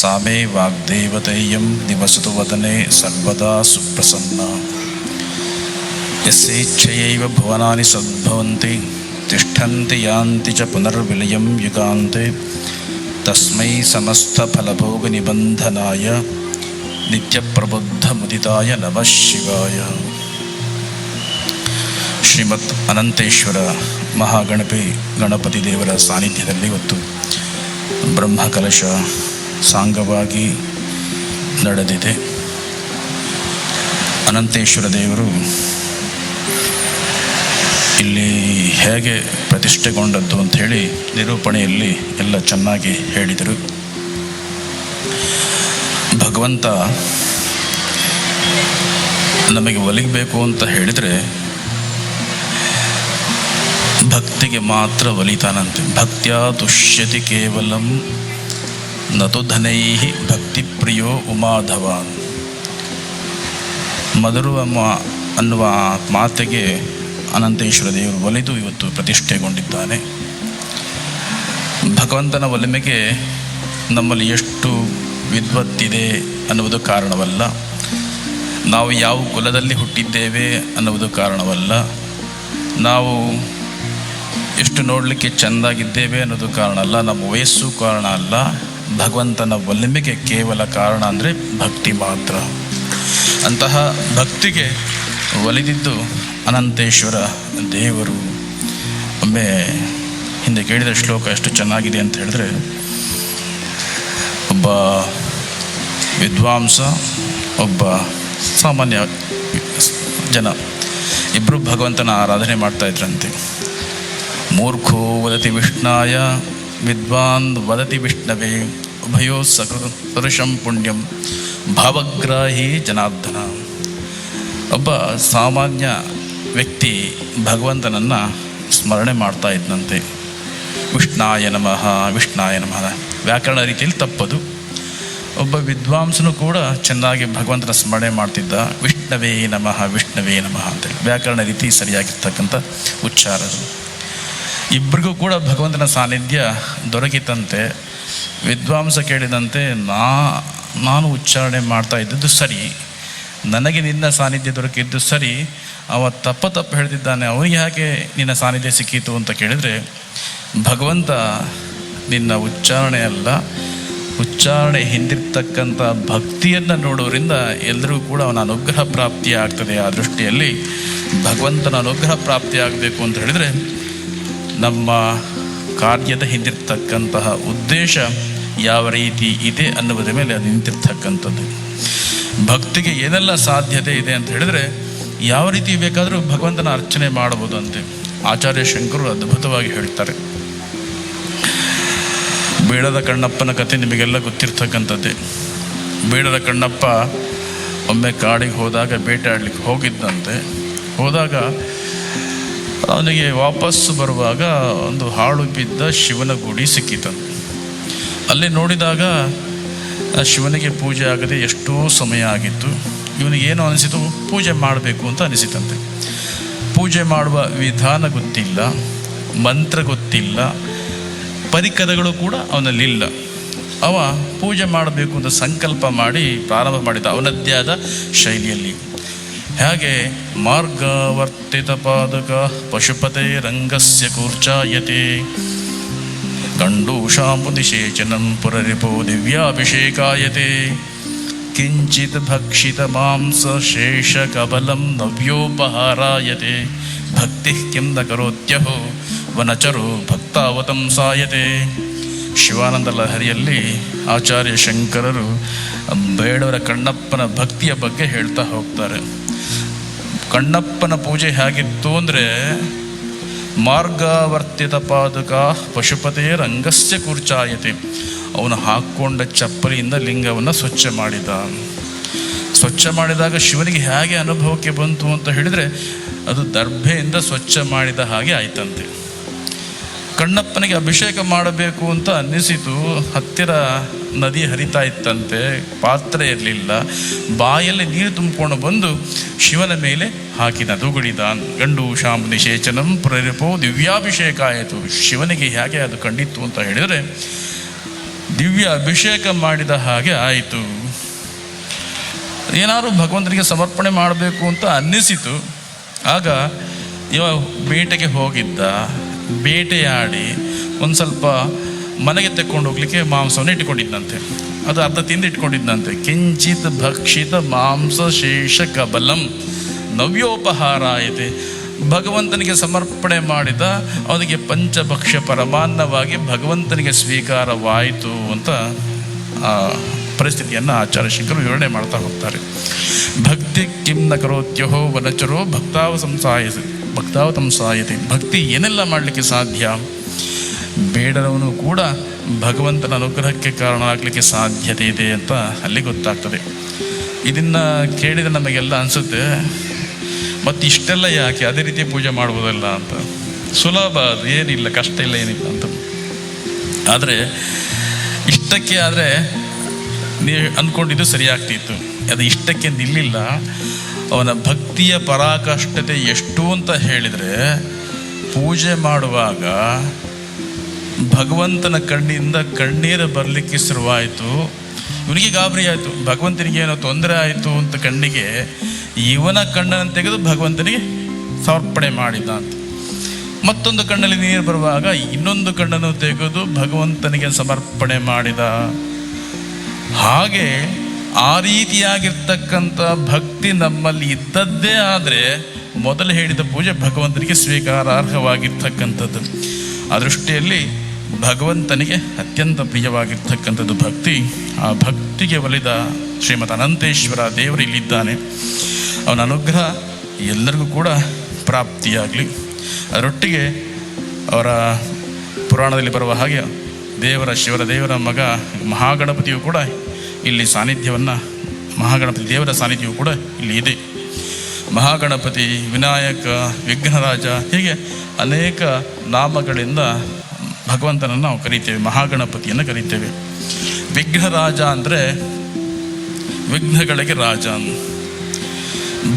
सा मे वाग्देवतेयं निवसतु वदने सर्वदा सुप्रसन्ना। यस्येच्छयैव भुवनानि सद्भवन्ति तिष्ठन्ति यान्ति च पुनर्विलयं युगान्ते। तस्मै समस्तफलभोगनिबन्धनाय नित्यप्रबुद्धमुदिताय नमः शिवाय। ಶ್ರೀಮತ್ ಅನಂತೇಶ್ವರ ಗಣಪತಿ ದೇವರ ಸಾನ್ನಿಧ್ಯದಲ್ಲಿ ಇವತ್ತು ಬ್ರಹ್ಮಕಲಶ ಸಾಂಗವಾಗಿ ನಡೆದಿದೆ. ಅನಂತೇಶ್ವರ ದೇವರು ಇಲ್ಲಿ ಹೇಗೆ ಪ್ರತಿಷ್ಠೆಗೊಂಡದ್ದು ಅಂಥೇಳಿ ನಿರೂಪಣೆಯಲ್ಲಿ ಎಲ್ಲ ಚೆನ್ನಾಗಿ ಹೇಳಿದರು. ಭಗವಂತ ನಮಗೆ ಒಲಿಬೇಕು ಅಂತ ಹೇಳಿದರೆ ಭಕ್ತಿಗೆ ಮಾತ್ರ ಒಲಿತಾನಂತೆ. ಭಕ್ತ್ಯಾ ತುಷ್ಯತಿ ಕೇವಲಂ ನತು ಧನೈಹಿ ಭಕ್ತಿ ಪ್ರಿಯೋ ಉಮಾಧವಾನ್. ಮಧುರುವ ಅನ್ನುವ ಮಾತಿಗೆ ಅನಂತೇಶ್ವರ ದೇವರು ಒಲಿದು ಇವತ್ತು ಪ್ರತಿಷ್ಠೆಗೊಂಡಿದ್ದಾನೆ. ಭಗವಂತನ ಒಲಿಮೆಗೆ ನಮ್ಮಲ್ಲಿ ಎಷ್ಟು ವಿದ್ವತ್ತಿದೆ ಅನ್ನುವುದು ಕಾರಣವಲ್ಲ, ನಾವು ಯಾವ ಕುಲದಲ್ಲಿ ಹುಟ್ಟಿದ್ದೇವೆ ಅನ್ನುವುದು ಕಾರಣವಲ್ಲ, ನಾವು ಎಷ್ಟು ನೋಡಲಿಕ್ಕೆ ಚೆಂದಾಗಿದ್ದೇವೆ ಅನ್ನೋದು ಕಾರಣ ಅಲ್ಲ, ನಮ್ಮ ವಯಸ್ಸು ಕಾರಣ ಅಲ್ಲ. ಭಗವಂತನ ಒಲಿಮೆಗೆ ಕೇವಲ ಕಾರಣ ಅಂದರೆ ಭಕ್ತಿ ಮಾತ್ರ. ಅಂತಹ ಭಕ್ತಿಗೆ ಒಲಿದಿದ್ದು ಅನಂತೇಶ್ವರ ದೇವರು. ಒಮ್ಮೆ ಹಿಂದೆ ಕೇಳಿದ ಶ್ಲೋಕ ಎಷ್ಟು ಚೆನ್ನಾಗಿದೆ ಅಂತ ಹೇಳಿದ್ರೆ, ಒಬ್ಬ ವಿದ್ವಾಂಸ, ಒಬ್ಬ ಸಾಮಾನ್ಯ ಜನ ಇಬ್ಬರು ಭಗವಂತನ ಆರಾಧನೆ ಮಾಡ್ತಾ ಇದ್ರಂತೆ. ಮೂರ್ಖೋ ವದತಿ ವಿಷ್ಣಾಯ ವಿದ್ವಾನ್ ವದತಿ ವಿಷ್ಣವೇ ಉಭಯೋ ಸದೃಶಂ ಪುಣ್ಯಂ ಭಾವಗ್ರಾಹಿ ಜನಾರ್ದನ. ಒಬ್ಬ ಸಾಮಾನ್ಯ ವ್ಯಕ್ತಿ ಭಗವಂತನನ್ನು ಸ್ಮರಣೆ ಮಾಡ್ತಾ ಇದ್ದಂತೆ. ವಿಷ್ಣಾಯ ನಮಃ ವಿಷ್ಣಾಯ ನಮಃ ವ್ಯಾಕರಣ ರೀತಿಯಲ್ಲಿ ತಪ್ಪದು. ಒಬ್ಬ ವಿದ್ವಾಂಸನು ಕೂಡ ಚೆನ್ನಾಗಿ ಭಗವಂತನ ಸ್ಮರಣೆ ಮಾಡ್ತಿದ್ದ. ವಿಷ್ಣವೇ ನಮಃ ವಿಷ್ಣವೇ ನಮಃ ಅಂತೇಳಿ ವ್ಯಾಕರಣ ರೀತಿ ಸರಿಯಾಗಿರ್ತಕ್ಕಂಥ ಉಚ್ಚಾರ. ಇಬ್ಬರಿಗೂ ಕೂಡ ಭಗವಂತನ ಸಾನ್ನಿಧ್ಯ ದೊರಕಿತಂತೆ. ವಿದ್ವಾಂಸ ಕೇಳಿದಂತೆ, ನಾನು ಉಚ್ಚಾರಣೆ ಮಾಡ್ತಾ ಇದ್ದದ್ದು ಸರಿ, ನನಗೆ ನಿನ್ನ ಸಾನ್ನಿಧ್ಯ ದೊರಕಿದ್ದು ಸರಿ, ಅವ ತಪ್ಪು ಹೇಳ್ತಿದ್ದಾನೆ, ಅವನಿಗೆ ಯಾಕೆ ನಿನ್ನ ಸಾನ್ನಿಧ್ಯ ಸಿಕ್ಕಿತು ಅಂತ ಕೇಳಿದರೆ, ಭಗವಂತ ನಿನ್ನ ಉಚ್ಚಾರಣೆ ಅಲ್ಲ, ಉಚ್ಚಾರಣೆ ಹಿಂದಿರ್ತಕ್ಕಂಥ ಭಕ್ತಿಯನ್ನು ನೋಡೋರಿಂದ ಎಲ್ಲರಿಗೂ ಕೂಡ ಅವನ ಅನುಗ್ರಹ ಪ್ರಾಪ್ತಿ ಆಗ್ತದೆ. ಆ ದೃಷ್ಟಿಯಲ್ಲಿ ಭಗವಂತನ ಅನುಗ್ರಹ ಪ್ರಾಪ್ತಿ ಆಗಬೇಕು ಅಂತ ಹೇಳಿದರೆ ನಮ್ಮ ಕಾರ್ಯದ ಹಿಂದಿರ್ತಕ್ಕಂತಹ ಉದ್ದೇಶ ಯಾವ ರೀತಿ ಇದೆ ಅನ್ನುವುದರ ಮೇಲೆ ಅದು ನಿಂತಿರ್ತಕ್ಕಂಥದ್ದು. ಭಕ್ತಿಗೆ ಏನೆಲ್ಲ ಸಾಧ್ಯತೆ ಇದೆ ಅಂತ ಹೇಳಿದರೆ ಯಾವ ರೀತಿ ಬೇಕಾದರೂ ಭಗವಂತನ ಅರ್ಚನೆ ಮಾಡಬಹುದು ಅಂತೆ. ಆಚಾರ್ಯ ಶಂಕರು ಅದ್ಭುತವಾಗಿ ಹೇಳ್ತಾರೆ. ಬೇಡದ ಕಣ್ಣಪ್ಪನ ಕಥೆ ನಿಮಗೆಲ್ಲ ಗೊತ್ತಿರ್ತಕ್ಕಂಥದ್ದೇ. ಬೇಡದ ಕಣ್ಣಪ್ಪ ಒಮ್ಮೆ ಕಾಡಿಗೆ ಹೋದಾಗ ಬೇಟೆಯಾಡಲಿಕ್ಕೆ ಹೋಗಿದ್ದಂತೆ. ಹೋದಾಗ ಅವನಿಗೆ ವಾಪಸ್ಸು ಬರುವಾಗ ಒಂದು ಹಾಳು ಬಿದ್ದ ಶಿವನ ಗುಡಿ ಸಿಕ್ಕಿತಂತೆ. ಅಲ್ಲಿ ನೋಡಿದಾಗ ಶಿವನಿಗೆ ಪೂಜೆ ಆಗದೆ ಎಷ್ಟೋ ಸಮಯ ಆಗಿತ್ತು. ಇವನಿಗೇನು ಅನಿಸಿತು, ಪೂಜೆ ಮಾಡಬೇಕು ಅಂತ ಅನಿಸಿತಂತೆ. ಪೂಜೆ ಮಾಡುವ ವಿಧಾನ ಗೊತ್ತಿಲ್ಲ, ಮಂತ್ರ ಗೊತ್ತಿಲ್ಲ, ಪರಿಕರಗಳು ಕೂಡ ಅವನಲ್ಲಿಲ್ಲ. ಅವ ಪೂಜೆ ಮಾಡಬೇಕು ಅಂತ ಸಂಕಲ್ಪ ಮಾಡಿ ಪ್ರಾರಂಭ ಮಾಡಿದ ಅವನದ್ದೇ ಆದ ಶೈಲಿಯಲ್ಲಿ. ಹೇಗೆ ಮಾರ್ಗವರ್ತಿತ ಪಾದಕ ಪಶುಪತೆ ರಂಗಸ್ಯ ಕೂರ್ಚಾಯತೆ ಕಂಡೂಷಾಂಬು ನಿಷೇಚನಂ ಪುರರಿಪೋ ದಿವ್ಯಾಭಿಷೇಕಾಯತೆ ಕಿಂಚಿತ್ ಭಕ್ಷಿತ ಮಾಂಸ ಶೇಷ ಕಬಲಂ ನವ್ಯೋಪಹಾರಾಯತೆ ಭಕ್ತಿ ಕಿಂ ನ ಕರೋತ್ಯಹೋ ವನಚರೋ ಭಕ್ತಾವತಂಸಾಯತೆ. ಶಿವಾನಂದ ಲಹರಿಯಲ್ಲಿ ಆಚಾರ್ಯ ಶಂಕರರು ಬೇಡವರ ಕಣ್ಣಪ್ಪನ ಭಕ್ತಿಯ ಬಗ್ಗೆ ಹೇಳ್ತಾ ಹೋಗ್ತಾರೆ. ಕಣ್ಣಪ್ಪನ ಪೂಜೆ ಹೇಗಿತ್ತು ಅಂದರೆ, ಮಾರ್ಗವರ್ತಿತ ಪಾದುಕ ಪಶುಪತೆ ರಂಗಸ್ಯ ಕೂರ್ಚಾಯತೆ. ಅವನು ಹಾಕ್ಕೊಂಡ ಚಪ್ಪಲಿಯಿಂದ ಲಿಂಗವನ್ನು ಸ್ವಚ್ಛ ಮಾಡಿದ. ಸ್ವಚ್ಛ ಮಾಡಿದಾಗ ಶಿವನಿಗೆ ಹೇಗೆ ಅನುಭವಕ್ಕೆ ಬಂತು ಅಂತ ಹೇಳಿದರೆ, ಅದು ದರ್ಭೆಯಿಂದ ಸ್ವಚ್ಛ ಮಾಡಿದ ಹಾಗೆ ಆಯ್ತಂತೆ. ಕಣ್ಣಪ್ಪನಿಗೆ ಅಭಿಷೇಕ ಮಾಡಬೇಕು ಅಂತ ಅನ್ನಿಸಿತು. ಹತ್ತಿರ ನದಿ ಹರಿತಾ ಇತ್ತಂತೆ, ಪಾತ್ರೆ ಇರಲಿಲ್ಲ. ಬಾಯಲ್ಲಿ ನೀರು ತುಂಬಿಕೊಂಡು ಬಂದು ಶಿವನ ಮೇಲೆ ಹಾಕಿದ. ದುಗುಡಿದಾನ್ ಗಂಡು ಶಾಂಬು ನಿಷೇಚನಂ ಪುರರಿಪೋ ದಿವ್ಯಾಭಿಷೇಕ ಆಯಿತು. ಶಿವನಿಗೆ ಹೇಗೆ ಅದು ಕಂಡಿತ್ತು ಅಂತ ಹೇಳಿದರೆ, ದಿವ್ಯ ಅಭಿಷೇಕ ಮಾಡಿದ ಹಾಗೆ ಆಯಿತು. ಏನಾದರೂ ಭಗವಂತನಿಗೆ ಸಮರ್ಪಣೆ ಮಾಡಬೇಕು ಅಂತ ಅನ್ನಿಸಿತು. ಆಗ ಇವ ಬೇಟೆಗೆ ಹೋಗಿದ್ದ, ಬೇಟೆಯಾಡಿ ಒಂದು ಸ್ವಲ್ಪ ಮನೆಗೆ ತೆಕ್ಕೊಂಡು ಹೋಗ್ಲಿಕ್ಕೆ ಮಾಂಸವನ್ನು ಇಟ್ಕೊಂಡಿದ್ದಂತೆ. ಅದು ಅರ್ಧ ತಿಂದು ಇಟ್ಕೊಂಡಿದ್ದಂತೆ. ಕಿಂಚಿತ್ ಭಕ್ಷಿತ ಮಾಂಸ ಶೇಷ ಕಬಲಂ ನವ್ಯೋಪಹಾರ ಇದೆ. ಭಗವಂತನಿಗೆ ಸಮರ್ಪಣೆ ಮಾಡಿದ ಅವನಿಗೆ ಪಂಚಭಕ್ಷ್ಯ ಪರಮಾನ್ನವಾಗಿ ಭಗವಂತನಿಗೆ ಸ್ವೀಕಾರವಾಯಿತು ಅಂತ ಪರಿಸ್ಥಿತಿಯನ್ನು ಆಚಾರ್ಯ ಶಂಕರು ವಿವರಣೆ ಮಾಡ್ತಾ ಹೋಗ್ತಾರೆ. ಭಕ್ತಿ ಕಿಂ ನ ಕರೋತ್ಯಹೋ ವನಚರೋ ಭಕ್ತಾವತಂಸಾಯತಿ. ಭಕ್ತಿ ಏನೆಲ್ಲ ಮಾಡಲಿಕ್ಕೆ ಸಾಧ್ಯ? ಬೇಡರವನು ಕೂಡ ಭಗವಂತನ ಅನುಗ್ರಹಕ್ಕೆ ಕಾರಣ ಆಗಲಿಕ್ಕೆ ಸಾಧ್ಯತೆ ಇದೆ ಅಂತ ಅಲ್ಲಿ ಗೊತ್ತಾಗ್ತದೆ. ಇದನ್ನು ಕೇಳಿದರೆ ನಮಗೆಲ್ಲ ಅನಿಸುತ್ತೆ, ಮತ್ತು ಇಷ್ಟೆಲ್ಲ ಯಾಕೆ ಅದೇ ರೀತಿ ಪೂಜೆ ಮಾಡುವುದಲ್ಲ ಅಂತ. ಸುಲಭ, ಅದು ಏನಿಲ್ಲ, ಕಷ್ಟ ಇಲ್ಲ, ಏನಿಲ್ಲ ಅಂತ. ಆದರೆ ಇಷ್ಟಕ್ಕೆ ಆದರೆ ನೀವು ಅಂದ್ಕೊಂಡಿದ್ದು ಸರಿಯಾಗ್ತಿತ್ತು. ಅದು ಇಷ್ಟಕ್ಕೆ ನಿಲ್ಲಿಲ್ಲ. ಅವನ ಭಕ್ತಿಯ ಪರಾಕಾಷ್ಠತೆ ಎಷ್ಟು ಅಂತ ಹೇಳಿದರೆ, ಪೂಜೆ ಮಾಡುವಾಗ ಭಗವಂತನ ಕಣ್ಣಿಂದ ಕಣ್ಣೀರು ಬರಲಿಕ್ಕೆ ಶುರುವಾಯಿತು. ಇವನಿಗೆ ಗಾಬರಿ ಆಯಿತು, ಭಗವಂತನಿಗೆ ಏನೋ ತೊಂದರೆ ಆಯಿತು ಅಂತ ಕಣ್ಣಿಗೆ ಇವನ ಕಣ್ಣನ್ನು ತೆಗೆದು ಭಗವಂತನಿಗೆ ಸಮರ್ಪಣೆ ಮಾಡಿದ ಅಂತ. ಮತ್ತೊಂದು ಕಣ್ಣಲ್ಲಿ ನೀರು ಬರುವಾಗ ಇನ್ನೊಂದು ಕಣ್ಣನ್ನು ತೆಗೆದು ಭಗವಂತನಿಗೆ ಸಮರ್ಪಣೆ ಮಾಡಿದ. ಹಾಗೆ ಆ ರೀತಿಯಾಗಿರ್ತಕ್ಕಂಥ ಭಕ್ತಿ ನಮ್ಮಲ್ಲಿ ಇದ್ದದ್ದೇ ಆದರೆ ಮೊದಲು ಹೇಳಿದ ಪೂಜೆ ಭಗವಂತನಿಗೆ ಸ್ವೀಕಾರಾರ್ಹವಾಗಿರ್ತಕ್ಕಂಥದ್ದು. ಆ ದೃಷ್ಟಿಯಲ್ಲಿ ಭಗವಂತನಿಗೆ ಅತ್ಯಂತ ಪ್ರಿಯವಾಗಿರ್ತಕ್ಕಂಥದ್ದು ಭಕ್ತಿ. ಆ ಭಕ್ತಿಗೆ ಒಲಿದ ಶ್ರೀಮದ್ ಅನಂತೇಶ್ವರ ದೇವರು ಇಲ್ಲಿದ್ದಾನೆ. ಅವನ ಅನುಗ್ರಹ ಎಲ್ಲರಿಗೂ ಕೂಡ ಪ್ರಾಪ್ತಿಯಾಗಲಿ. ಅದರೊಟ್ಟಿಗೆ ಅವರ ಪುರಾಣದಲ್ಲಿ ಬರುವ ಹಾಗೆ ಶಿವರ ದೇವರ ಮಗ ಮಹಾಗಣಪತಿಯು ಕೂಡ ಇಲ್ಲಿ ಸಾನ್ನಿಧ್ಯವನ್ನು, ಮಹಾಗಣಪತಿ ದೇವರ ಸಾನ್ನಿಧ್ಯವು ಕೂಡ ಇಲ್ಲಿ ಇದೆ. ಮಹಾಗಣಪತಿ, ವಿನಾಯಕ, ವಿಘ್ನರಾಜ, ಹೀಗೆ ಅನೇಕ ನಾಮಗಳಿಂದ ಭಗವಂತನನ್ನು ನಾವು ಕರೀತೇವೆ, ಮಹಾಗಣಪತಿಯನ್ನು ಕರೀತೇವೆ. ವಿಘ್ನರಾಜ ಅಂದರೆ ವಿಘ್ನಗಳಿಗೆ ರಾಜ.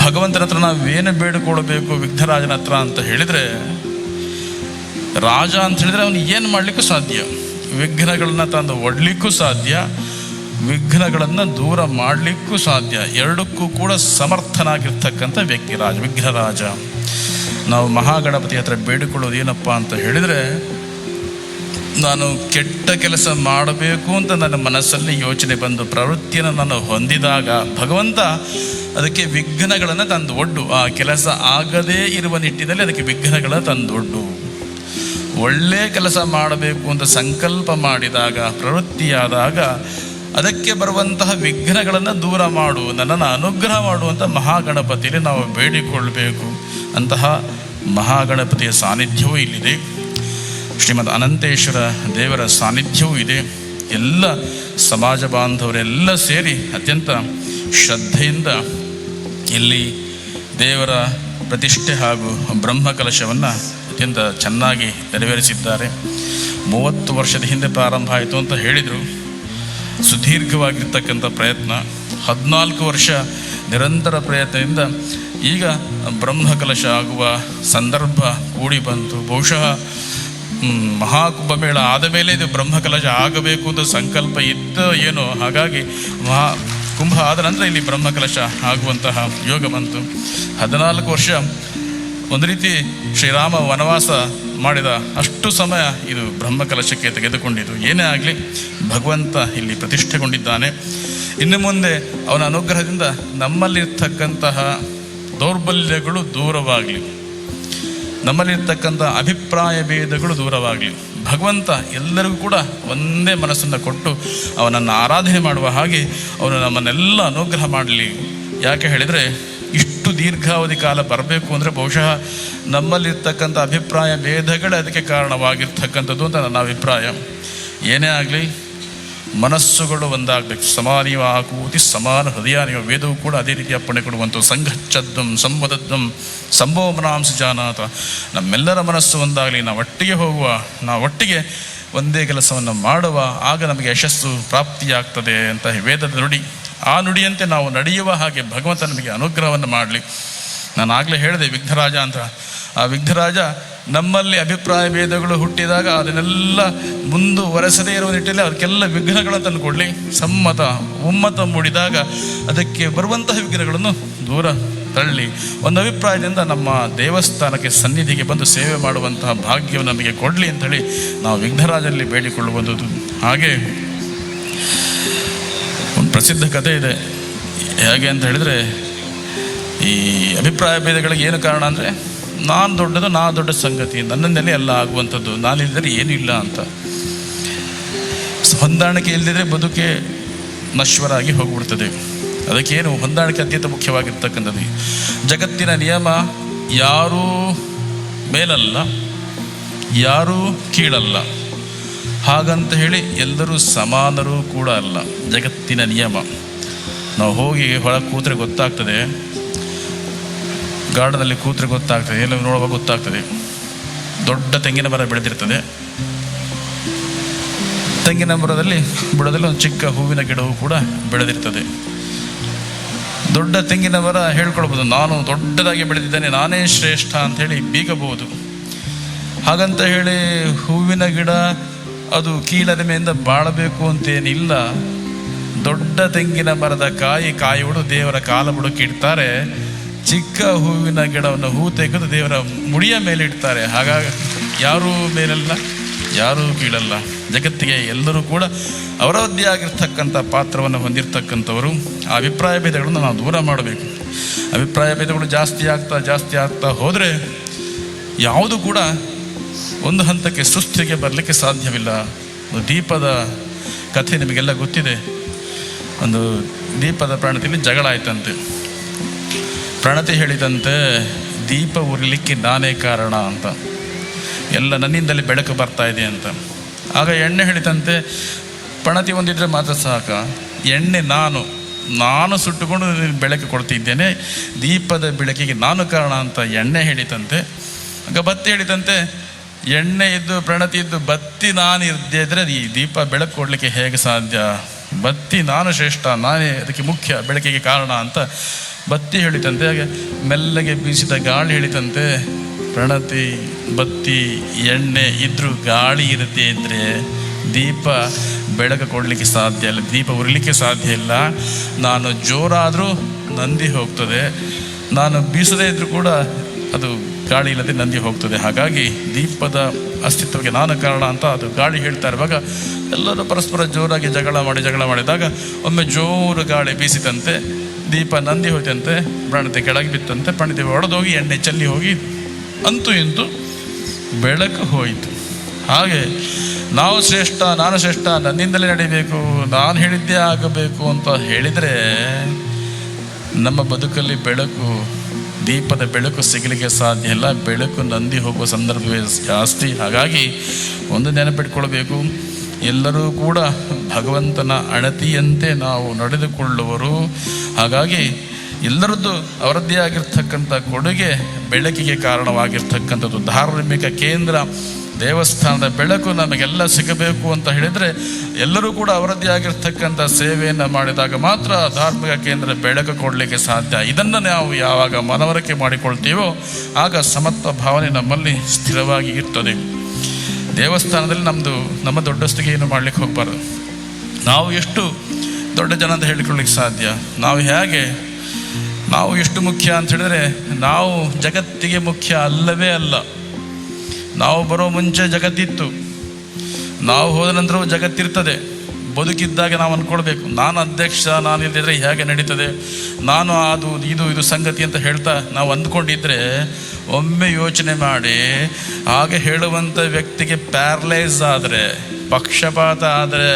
ಭಗವಂತನ ಹತ್ರ ನಾವೇನು ಬೇಡಿಕೊಳ್ಳಬೇಕು ವಿಘ್ನರಾಜನ ಹತ್ರ ಅಂತ ಹೇಳಿದರೆ, ರಾಜ ಅಂತ ಹೇಳಿದರೆ ಅವನು ಏನು ಮಾಡಲಿಕ್ಕೂ ಸಾಧ್ಯ. ವಿಘ್ನಗಳನ್ನು ತಂದು ಒಡ್ಲಿಕ್ಕೂ ಸಾಧ್ಯ, ವಿಘ್ನಗಳನ್ನು ದೂರ ಮಾಡಲಿಕ್ಕೂ ಸಾಧ್ಯ. ಎರಡಕ್ಕೂ ಕೂಡ ಸಮರ್ಥನಾಗಿರ್ತಕ್ಕಂಥ ವ್ಯಕ್ತಿ ವಿಘ್ನರಾಜ. ನಾವು ಮಹಾಗಣಪತಿ ಹತ್ರ ಬೇಡಿಕೊಳ್ಳೋದು ಏನಪ್ಪ ಅಂತ ಹೇಳಿದರೆ, ನಾನು ಕೆಟ್ಟ ಕೆಲಸ ಮಾಡಬೇಕು ಅಂತ ನನ್ನ ಮನಸ್ಸಲ್ಲಿ ಯೋಚನೆ ಬಂದು ಪ್ರವೃತ್ತಿಯನ್ನು ನಾನು ಹೊಂದಿದಾಗ ಭಗವಂತ ಅದಕ್ಕೆ ವಿಘ್ನಗಳನ್ನು ತಂದು ಒಡ್ಡು. ಆ ಕೆಲಸ ಆಗದೇ ಇರುವ ನಿಟ್ಟಿನಲ್ಲಿ ಅದಕ್ಕೆ ವಿಘ್ನಗಳನ್ನು ತಂದೊಡ್ಡು. ಒಳ್ಳೆಯ ಕೆಲಸ ಮಾಡಬೇಕು ಅಂತ ಸಂಕಲ್ಪ ಮಾಡಿದಾಗ, ಪ್ರವೃತ್ತಿಯಾದಾಗ ಅದಕ್ಕೆ ಬರುವಂತಹ ವಿಘ್ನಗಳನ್ನು ದೂರ ಮಾಡು, ನನ್ನನ್ನು ಅನುಗ್ರಹ ಮಾಡುವಂಥ ಮಹಾಗಣಪತಿಯಲ್ಲಿ ನಾವು ಬೇಡಿಕೊಳ್ಬೇಕು. ಅಂತಹ ಮಹಾಗಣಪತಿಯ ಸಾನ್ನಿಧ್ಯವೂ ಇಲ್ಲಿದೆ. ಶ್ರೀಮದ್ ಅನಂತೇಶ್ವರ ದೇವರ ಸಾನ್ನಿಧ್ಯವೂ ಇದೆ. ಎಲ್ಲ ಸಮಾಜ ಬಾಂಧವರೆಲ್ಲ ಸೇರಿ ಅತ್ಯಂತ ಶ್ರದ್ಧೆಯಿಂದ ಇಲ್ಲಿ ದೇವರ ಪ್ರತಿಷ್ಠೆ ಹಾಗೂ ಬ್ರಹ್ಮಕಲಶವನ್ನು ಅತ್ಯಂತ ಚೆನ್ನಾಗಿ ನೆರವೇರಿಸಿದ್ದಾರೆ. 30 ವರ್ಷದ ಹಿಂದೆ ಪ್ರಾರಂಭ ಆಯಿತು ಅಂತ ಹೇಳಿದರು. ಸುದೀರ್ಘವಾಗಿರ್ತಕ್ಕಂಥ ಪ್ರಯತ್ನ, 14 ವರ್ಷ ನಿರಂತರ ಪ್ರಯತ್ನದಿಂದ ಈಗ ಬ್ರಹ್ಮಕಲಶ ಆಗುವ ಸಂದರ್ಭ ಕೂಡಿ ಬಂತು. ಬಹುಶಃ ಮಹಾಕುಂಭಮೇಳ ಆದ ಮೇಲೆ ಇದು ಬ್ರಹ್ಮಕಲಶ ಆಗಬೇಕು ಅಂತ ಸಂಕಲ್ಪ ಇತ್ತು ಏನೋ. ಹಾಗಾಗಿ ಕುಂಭ ಆದ ನಂತರ ಇಲ್ಲಿ ಬ್ರಹ್ಮಕಲಶ ಆಗುವಂತಹ ಯೋಗ ಬಂತು. 14 ವರ್ಷ ಒಂದು ರೀತಿ ಶ್ರೀರಾಮ ವನವಾಸ ಮಾಡಿದ ಅಷ್ಟು ಸಮಯ ಇದು ಬ್ರಹ್ಮಕಲಶಕ್ಕೆ ತೆಗೆದುಕೊಂಡಿದ್ದು. ಏನೇ ಆಗಲಿ ಭಗವಂತ ಇಲ್ಲಿ ಪ್ರತಿಷ್ಠೆಗೊಂಡಿದ್ದಾನೆ. ಇನ್ನು ಮುಂದೆ ಅವನ ಅನುಗ್ರಹದಿಂದ ನಮ್ಮಲ್ಲಿರ್ತಕ್ಕಂತಹ ದೌರ್ಬಲ್ಯಗಳು ದೂರವಾಗಲಿ, ನಮ್ಮಲ್ಲಿರ್ತಕ್ಕಂಥ ಅಭಿಪ್ರಾಯ ಭೇದಗಳು ದೂರವಾಗಲಿ. ಭಗವಂತ ಎಲ್ಲರಿಗೂ ಕೂಡ ಒಂದೇ ಮನಸ್ಸನ್ನು ಕೊಟ್ಟು ಅವನನ್ನು ಆರಾಧನೆ ಮಾಡುವ ಹಾಗೆ ಅವನು ನಮ್ಮನ್ನೆಲ್ಲ ಅನುಗ್ರಹ ಮಾಡಲಿ. ಯಾಕೆ ಹೇಳಿದರೆ, ಇಷ್ಟು ದೀರ್ಘಾವಧಿ ಕಾಲ ಬರಬೇಕು ಅಂದರೆ ಬಹುಶಃ ನಮ್ಮಲ್ಲಿರ್ತಕ್ಕಂಥ ಅಭಿಪ್ರಾಯ ಭೇದಗಳೇ ಅದಕ್ಕೆ ಕಾರಣವಾಗಿರ್ತಕ್ಕಂಥದ್ದು ಅಂತ ನನ್ನ ಅಭಿಪ್ರಾಯ. ಏನೇ ಆಗಲಿ ಮನಸ್ಸುಗಳು ಒಂದಾಗಬೇಕು. ಸಮಾನೀವ ಆಕೂತಿ ಸಮಾನ ಹೃದಯಾನಿವ. ವೇದವು ಕೂಡ ಅದೇ ರೀತಿ ಅಪ್ಪಣೆ ಕೊಡುವಂಥ ಸಂಘಚ್ಛದ್ದಂ ಸಂವದದ್ದಂ ಸಂಭೋಮನಾಂಶ ಜಾನಾಥ. ನಮ್ಮೆಲ್ಲರ ಮನಸ್ಸು ಒಂದಾಗಲಿ, ನಾವು ಒಟ್ಟಿಗೆ ಹೋಗುವ, ನಾವು ಒಟ್ಟಿಗೆ ಒಂದೇ ಕೆಲಸವನ್ನು ಮಾಡುವ, ಆಗ ನಮಗೆ ಯಶಸ್ಸು ಪ್ರಾಪ್ತಿಯಾಗ್ತದೆ ಅಂತ ವೇದದ ನುಡಿ. ಆ ನುಡಿಯಂತೆ ನಾವು ನಡೆಯುವ ಹಾಗೆ ಭಗವಂತ ನಮಗೆ ಅನುಗ್ರಹವನ್ನು ಮಾಡಲಿ. ನಾನು ಆಗಲೇ ಹೇಳಿದೆ ವಿಘ್ನರಾಜ ಅಂತ. ಆ ವಿಘ್ನರಾಜ ನಮ್ಮಲ್ಲಿ ಅಭಿಪ್ರಾಯ ಭೇದಗಳು ಹುಟ್ಟಿದಾಗ ಅದನ್ನೆಲ್ಲ ಮುಂದುವರೆಸದೇ ಇರುವ ನಿಟ್ಟಿನಲ್ಲಿ ಅದಕ್ಕೆಲ್ಲ ವಿಘ್ನಗಳನ್ನು ತಂದು ಕೊಡಲಿ. ಸಮ್ಮತ ಒಮ್ಮತ ಮೂಡಿದಾಗ ಅದಕ್ಕೆ ಬರುವಂತಹ ವಿಘ್ನಗಳನ್ನು ದೂರ ತಳ್ಳಿ ಒಂದು ಅಭಿಪ್ರಾಯದಿಂದ ನಮ್ಮ ದೇವಸ್ಥಾನಕ್ಕೆ ಸನ್ನಿಧಿಗೆ ಬಂದು ಸೇವೆ ಮಾಡುವಂತಹ ಭಾಗ್ಯವನ್ನು ನಮಗೆ ಕೊಡಲಿ ಅಂಥೇಳಿ ನಾವು ವಿಘ್ನರಾಜಲ್ಲಿ ಬೇಡಿಕೊಳ್ಳುವಂಥದ್ದು. ಹಾಗೆ ಒಂದು ಪ್ರಸಿದ್ಧ ಕಥೆ ಇದೆ. ಹೇಗೆ ಅಂತ ಹೇಳಿದರೆ, ಈ ಅಭಿಪ್ರಾಯ ಭೇದಗಳಿಗೆ ಏನು ಕಾರಣ ಅಂದರೆ, ನಾನು ದೊಡ್ಡದು, ನಾ ದೊಡ್ಡ ಸಂಗತಿ, ನನ್ನಿಂದಲೇ ಎಲ್ಲ ಆಗುವಂಥದ್ದು, ನಾನಿಲ್ಲದರೆ ಏನೂ ಇಲ್ಲ ಅಂತ. ಹೊಂದಾಣಿಕೆ ಇಲ್ಲದಿದ್ದರೆ ಬದುಕೆ ನಶ್ವರ ಆಗಿ ಹೋಗ್ಬಿಡ್ತದೆ. ಅದಕ್ಕೇನು ಹೊಂದಾಣಿಕೆ ಅತ್ಯಂತ ಮುಖ್ಯವಾಗಿರ್ತಕ್ಕಂಥದ್ದು. ಜಗತ್ತಿನ ನಿಯಮ ಯಾರೂ ಮೇಲಲ್ಲ, ಯಾರೂ ಕೀಳಲ್ಲ, ಹಾಗಂತ ಹೇಳಿ ಎಲ್ಲರೂ ಸಮಾನರೂ ಕೂಡ ಅಲ್ಲ. ಜಗತ್ತಿನ ನಿಯಮ ನಾವು ಹೋಗಿ ಹೊರಗೆ ಕೂತ್ರೆ ಗೊತ್ತಾಗ್ತದೆ, ಗಾರ್ಡನಲ್ಲಿ ಕೂತ್ರೆ ಗೊತ್ತಾಗ್ತದೆ, ಎಲ್ಲ ನೋಡುವಾಗ ಗೊತ್ತಾಗ್ತದೆ. ದೊಡ್ಡ ತೆಂಗಿನ ಮರ ಬೆಳೆದಿರ್ತದೆ, ತೆಂಗಿನ ಮರದಲ್ಲಿ ಬುಡದಲ್ಲಿ ಒಂದು ಚಿಕ್ಕ ಹೂವಿನ ಗಿಡವೂ ಕೂಡ ಬೆಳೆದಿರ್ತದೆ. ದೊಡ್ಡ ತೆಂಗಿನ ಮರ ಹೇಳ್ಕೊಳ್ಬೋದು, ನಾನು ದೊಡ್ಡದಾಗಿ ಬೆಳೆದಿದ್ದೇನೆ, ನಾನೇ ಶ್ರೇಷ್ಠ ಅಂಥೇಳಿ ಬೀಗಬಹುದು. ಹಾಗಂತ ಹೇಳಿ ಹೂವಿನ ಗಿಡ ಅದು ಕೀಳರಿಮೆಯಿಂದ ಬಾಳಬೇಕು ಅಂತೇನಿಲ್ಲ. ದೊಡ್ಡ ತೆಂಗಿನ ಮರದ ಕಾಯಿ ಹೊಡೆದು ದೇವರ ಕಾಲ ಬುಡಕ್ಕೆ ಇಡ್ತಾರೆ, ಚಿಕ್ಕ ಹೂವಿನ ಗಿಡವನ್ನು ಹೂ ತೆಗೆದು ದೇವರ ಮುಡಿಯ ಮೇಲೆ ಇಡ್ತಾರೆ. ಹಾಗಾಗಿ ಯಾರೂ ಮೇಲಲ್ಲ, ಯಾರೂ ಕೀಳಲ್ಲ. ಜಗತ್ತಿಗೆ ಎಲ್ಲರೂ ಕೂಡ ಅವರದ್ದೇ ಆಗಿರ್ತಕ್ಕಂಥ ಪಾತ್ರವನ್ನು ಹೊಂದಿರತಕ್ಕಂಥವರು. ಆ ಅಭಿಪ್ರಾಯ ಭೇದಗಳನ್ನು ನಾವು ದೂರ ಮಾಡಬೇಕು. ಅಭಿಪ್ರಾಯ ಭೇದಗಳು ಜಾಸ್ತಿ ಆಗ್ತಾ ಹೋದರೆ ಯಾವುದು ಕೂಡ ಒಂದು ಹಂತಕ್ಕೆ ಸುಸ್ಥಿಗೆ ಬರಲಿಕ್ಕೆ ಸಾಧ್ಯವಿಲ್ಲ. ದೀಪದ ಕಥೆ ನಿಮಗೆಲ್ಲ ಗೊತ್ತಿದೆ. ಒಂದು ದೀಪದ ಪ್ರಣತಿಯಲ್ಲಿ ಜಗಳ ಆಯ್ತಂತೆ. ಪ್ರಣತಿ ಹೇಳಿದಂತೆ, ದೀಪ ಉರಿಲಿಕ್ಕೆ ನಾನೇ ಕಾರಣ ಅಂತ, ಎಲ್ಲ ನನ್ನಿಂದಲೇ ಬೆಳಕು ಬರ್ತಾ ಇದೆ ಅಂತ. ಆಗ ಎಣ್ಣೆ ಹೇಳಿದಂತೆ, ಪ್ರಣತಿ ಹೊಂದಿದ್ರೆ ಮಾತ್ರ ಸಾಕ, ಎಣ್ಣೆ ನಾನು ಸುಟ್ಟುಕೊಂಡು ಬೆಳಕು ಕೊಡ್ತಿದ್ದೇನೆ, ದೀಪದ ಬೆಳಕಿಗೆ ನಾನು ಕಾರಣ ಅಂತ ಎಣ್ಣೆ ಹೇಳಿದಂತೆ. ಆಗ ಬತ್ತಿ ಹೇಳಿದಂತೆ, ಎಣ್ಣೆ ಇದ್ದು ಪ್ರಣತಿ ಇದ್ದು ಬತ್ತಿ ನಾನು ಇರದೇ ಇದ್ದರೆ ಈ ದೀಪ ಬೆಳಕು ಕೊಡಲಿಕ್ಕೆ ಹೇಗೆ ಸಾಧ್ಯ? ಬತ್ತಿ ನಾನು ಶ್ರೇಷ್ಠ, ನಾನೇ ಅದಕ್ಕೆ ಮುಖ್ಯ, ಬೆಳಕಿಗೆ ಕಾರಣ ಅಂತ ಬತ್ತಿ ಹೇಳಿದಂತೆ. ಹಾಗೆ ಮೆಲ್ಲಗೆ ಬೀಸಿದ ಗಾಳಿ ಹೇಳಿದಂತೆ, ಪ್ರಣತಿ ಬತ್ತಿ ಎಣ್ಣೆ ಇದ್ದರೂ ಗಾಳಿ ಇರದೇ ಇದ್ದರೆ ದೀಪ ಬೆಳಕು ಕೊಡಲಿಕ್ಕೆ ಸಾಧ್ಯ ಇಲ್ಲ, ದೀಪ ಉರಿಲಿಕ್ಕೆ ಸಾಧ್ಯ ಇಲ್ಲ. ನಾನು ಜೋರಾದರೂ ನಂದಿ ಹೋಗ್ತದೆ, ನಾನು ಬೀಸದೇ ಇದ್ದರೂ ಕೂಡ ಅದು ಗಾಳಿ ಇಲ್ಲದೆ ನಂದಿ ಹೋಗ್ತದೆ. ಹಾಗಾಗಿ ದೀಪದ ಅಸ್ತಿತ್ವಕ್ಕೆ ನಾನು ಕಾರಣ ಅಂತ ಅದು ಗಾಳಿ ಹೇಳ್ತಾ ಇರುವಾಗ ಎಲ್ಲರೂ ಪರಸ್ಪರ ಜೋರಾಗಿ ಜಗಳ ಮಾಡಿದಾಗ ಒಮ್ಮೆ ಜೋರು ಗಾಳಿ ಬೀಸಿದಂತೆ, ದೀಪ ನಂದಿ ಹೋಯ್ತಂತೆ, ಪ್ರಣತಿ ಕೆಳಗೆ ಬಿತ್ತಂತೆ, ಪ್ರಣತಿ ಒಡೆದೋಗಿ ಎಣ್ಣೆ ಚೆಲ್ಲಿ ಹೋಗಿ ಅಂತೂ ಇಂತೂ ಬೆಳಕು ಹೋಯಿತು. ಹಾಗೆ ನಾವು ಶ್ರೇಷ್ಠ, ನಾನು ಶ್ರೇಷ್ಠ, ನನ್ನಿಂದಲೇ ನಡಿಬೇಕು, ನಾನು ಹೇಳಿದ್ದೇ ಆಗಬೇಕು ಅಂತ ಹೇಳಿದರೆ ನಮ್ಮ ಬದುಕಲ್ಲಿ ಬೆಳಕು, ದೀಪದ ಬೆಳಕು ಸಿಗಲಿಕ್ಕೆ ಸಾಧ್ಯ ಇಲ್ಲ. ಬೆಳಕು ನಂದಿ ಹೋಗುವ ಸಂದರ್ಭವೇ ಜಾಸ್ತಿ. ಹಾಗಾಗಿ ಒಂದು ನೆನಪಿಟ್ಕೊಳ್ಬೇಕು, ಎಲ್ಲರೂ ಕೂಡ ಭಗವಂತನ ಅಣತಿಯಂತೆ ನಾವು ನಡೆದುಕೊಳ್ಳುವರು. ಹಾಗಾಗಿ ಎಲ್ಲರದ್ದು ಅವರದ್ದೇ ಆಗಿರ್ತಕ್ಕಂಥ ಕೊಡುಗೆ ಬೆಳಕಿಗೆ ಕಾರಣವಾಗಿರ್ತಕ್ಕಂಥದ್ದು. ಧಾರ್ಮಿಕ ಕೇಂದ್ರ ದೇವಸ್ಥಾನದ ಬೆಳಕು ನಮಗೆಲ್ಲ ಸಿಗಬೇಕು ಅಂತ ಹೇಳಿದರೆ ಎಲ್ಲರೂ ಕೂಡ ಅವರದ್ದೇ ಆಗಿರ್ತಕ್ಕಂಥ ಸೇವೆಯನ್ನು ಮಾಡಿದಾಗ ಮಾತ್ರ ಧಾರ್ಮಿಕ ಕೇಂದ್ರ ಬೆಳಕು ಕೊಡಲಿಕ್ಕೆ ಸಾಧ್ಯ. ಇದನ್ನು ನಾವು ಯಾವಾಗ ಮನವರಿಕೆ ಮಾಡಿಕೊಳ್ತೀವೋ ಆಗ ಸಮತ್ವ ಭಾವನೆ ನಮ್ಮಲ್ಲಿ ಸ್ಥಿರವಾಗಿ ಇರ್ತದೆ. ದೇವಸ್ಥಾನದಲ್ಲಿ ನಮ್ಮ ದೊಡ್ಡಸ್ತಿಗೆ ಏನು ಮಾಡಲಿಕ್ಕೆ ಹೋಗಬಾರ್ದು. ನಾವು ಎಷ್ಟು ದೊಡ್ಡ ಜನ ಅಂತ ಹೇಳಿಕೊಳ್ಳಿಕ್ಕೆ ಸಾಧ್ಯ? ನಾವು ಎಷ್ಟು ಮುಖ್ಯ ಅಂತ ಹೇಳಿದ್ರೆ, ನಾವು ಜಗತ್ತಿಗೆ ಮುಖ್ಯ ಅಲ್ಲವೇ ಅಲ್ಲ. ನಾವು ಬರೋ ಮುಂಚೆ ಜಗತ್ತಿತ್ತು, ನಾವು ಹೋದ ನಂತರವೂ ಜಗತ್ತಿರ್ತದೆ. ಬದುಕಿದ್ದಾಗ ನಾವು ಅಂದ್ಕೊಳ್ಬೇಕು, ನಾನು ಅಧ್ಯಕ್ಷ, ನಾನು ಇಲ್ಲದಿದ್ದರೆ ಹೇಗೆ ನಡೀತದೆ, ನಾನು ಅದು ಇದು ಸಂಗತಿ ಅಂತ ಹೇಳ್ತಾ ನಾವು ಅಂದ್ಕೊಂಡಿದ್ರೆ ಒಮ್ಮೆ ಯೋಚನೆ ಮಾಡಿ, ಹಾಗೆ ಹೇಳುವಂಥ ವ್ಯಕ್ತಿಗೆ ಪ್ಯಾರಲೈಸ್ ಆದರೆ, ಪಕ್ಷಪಾತ ಆದರೆ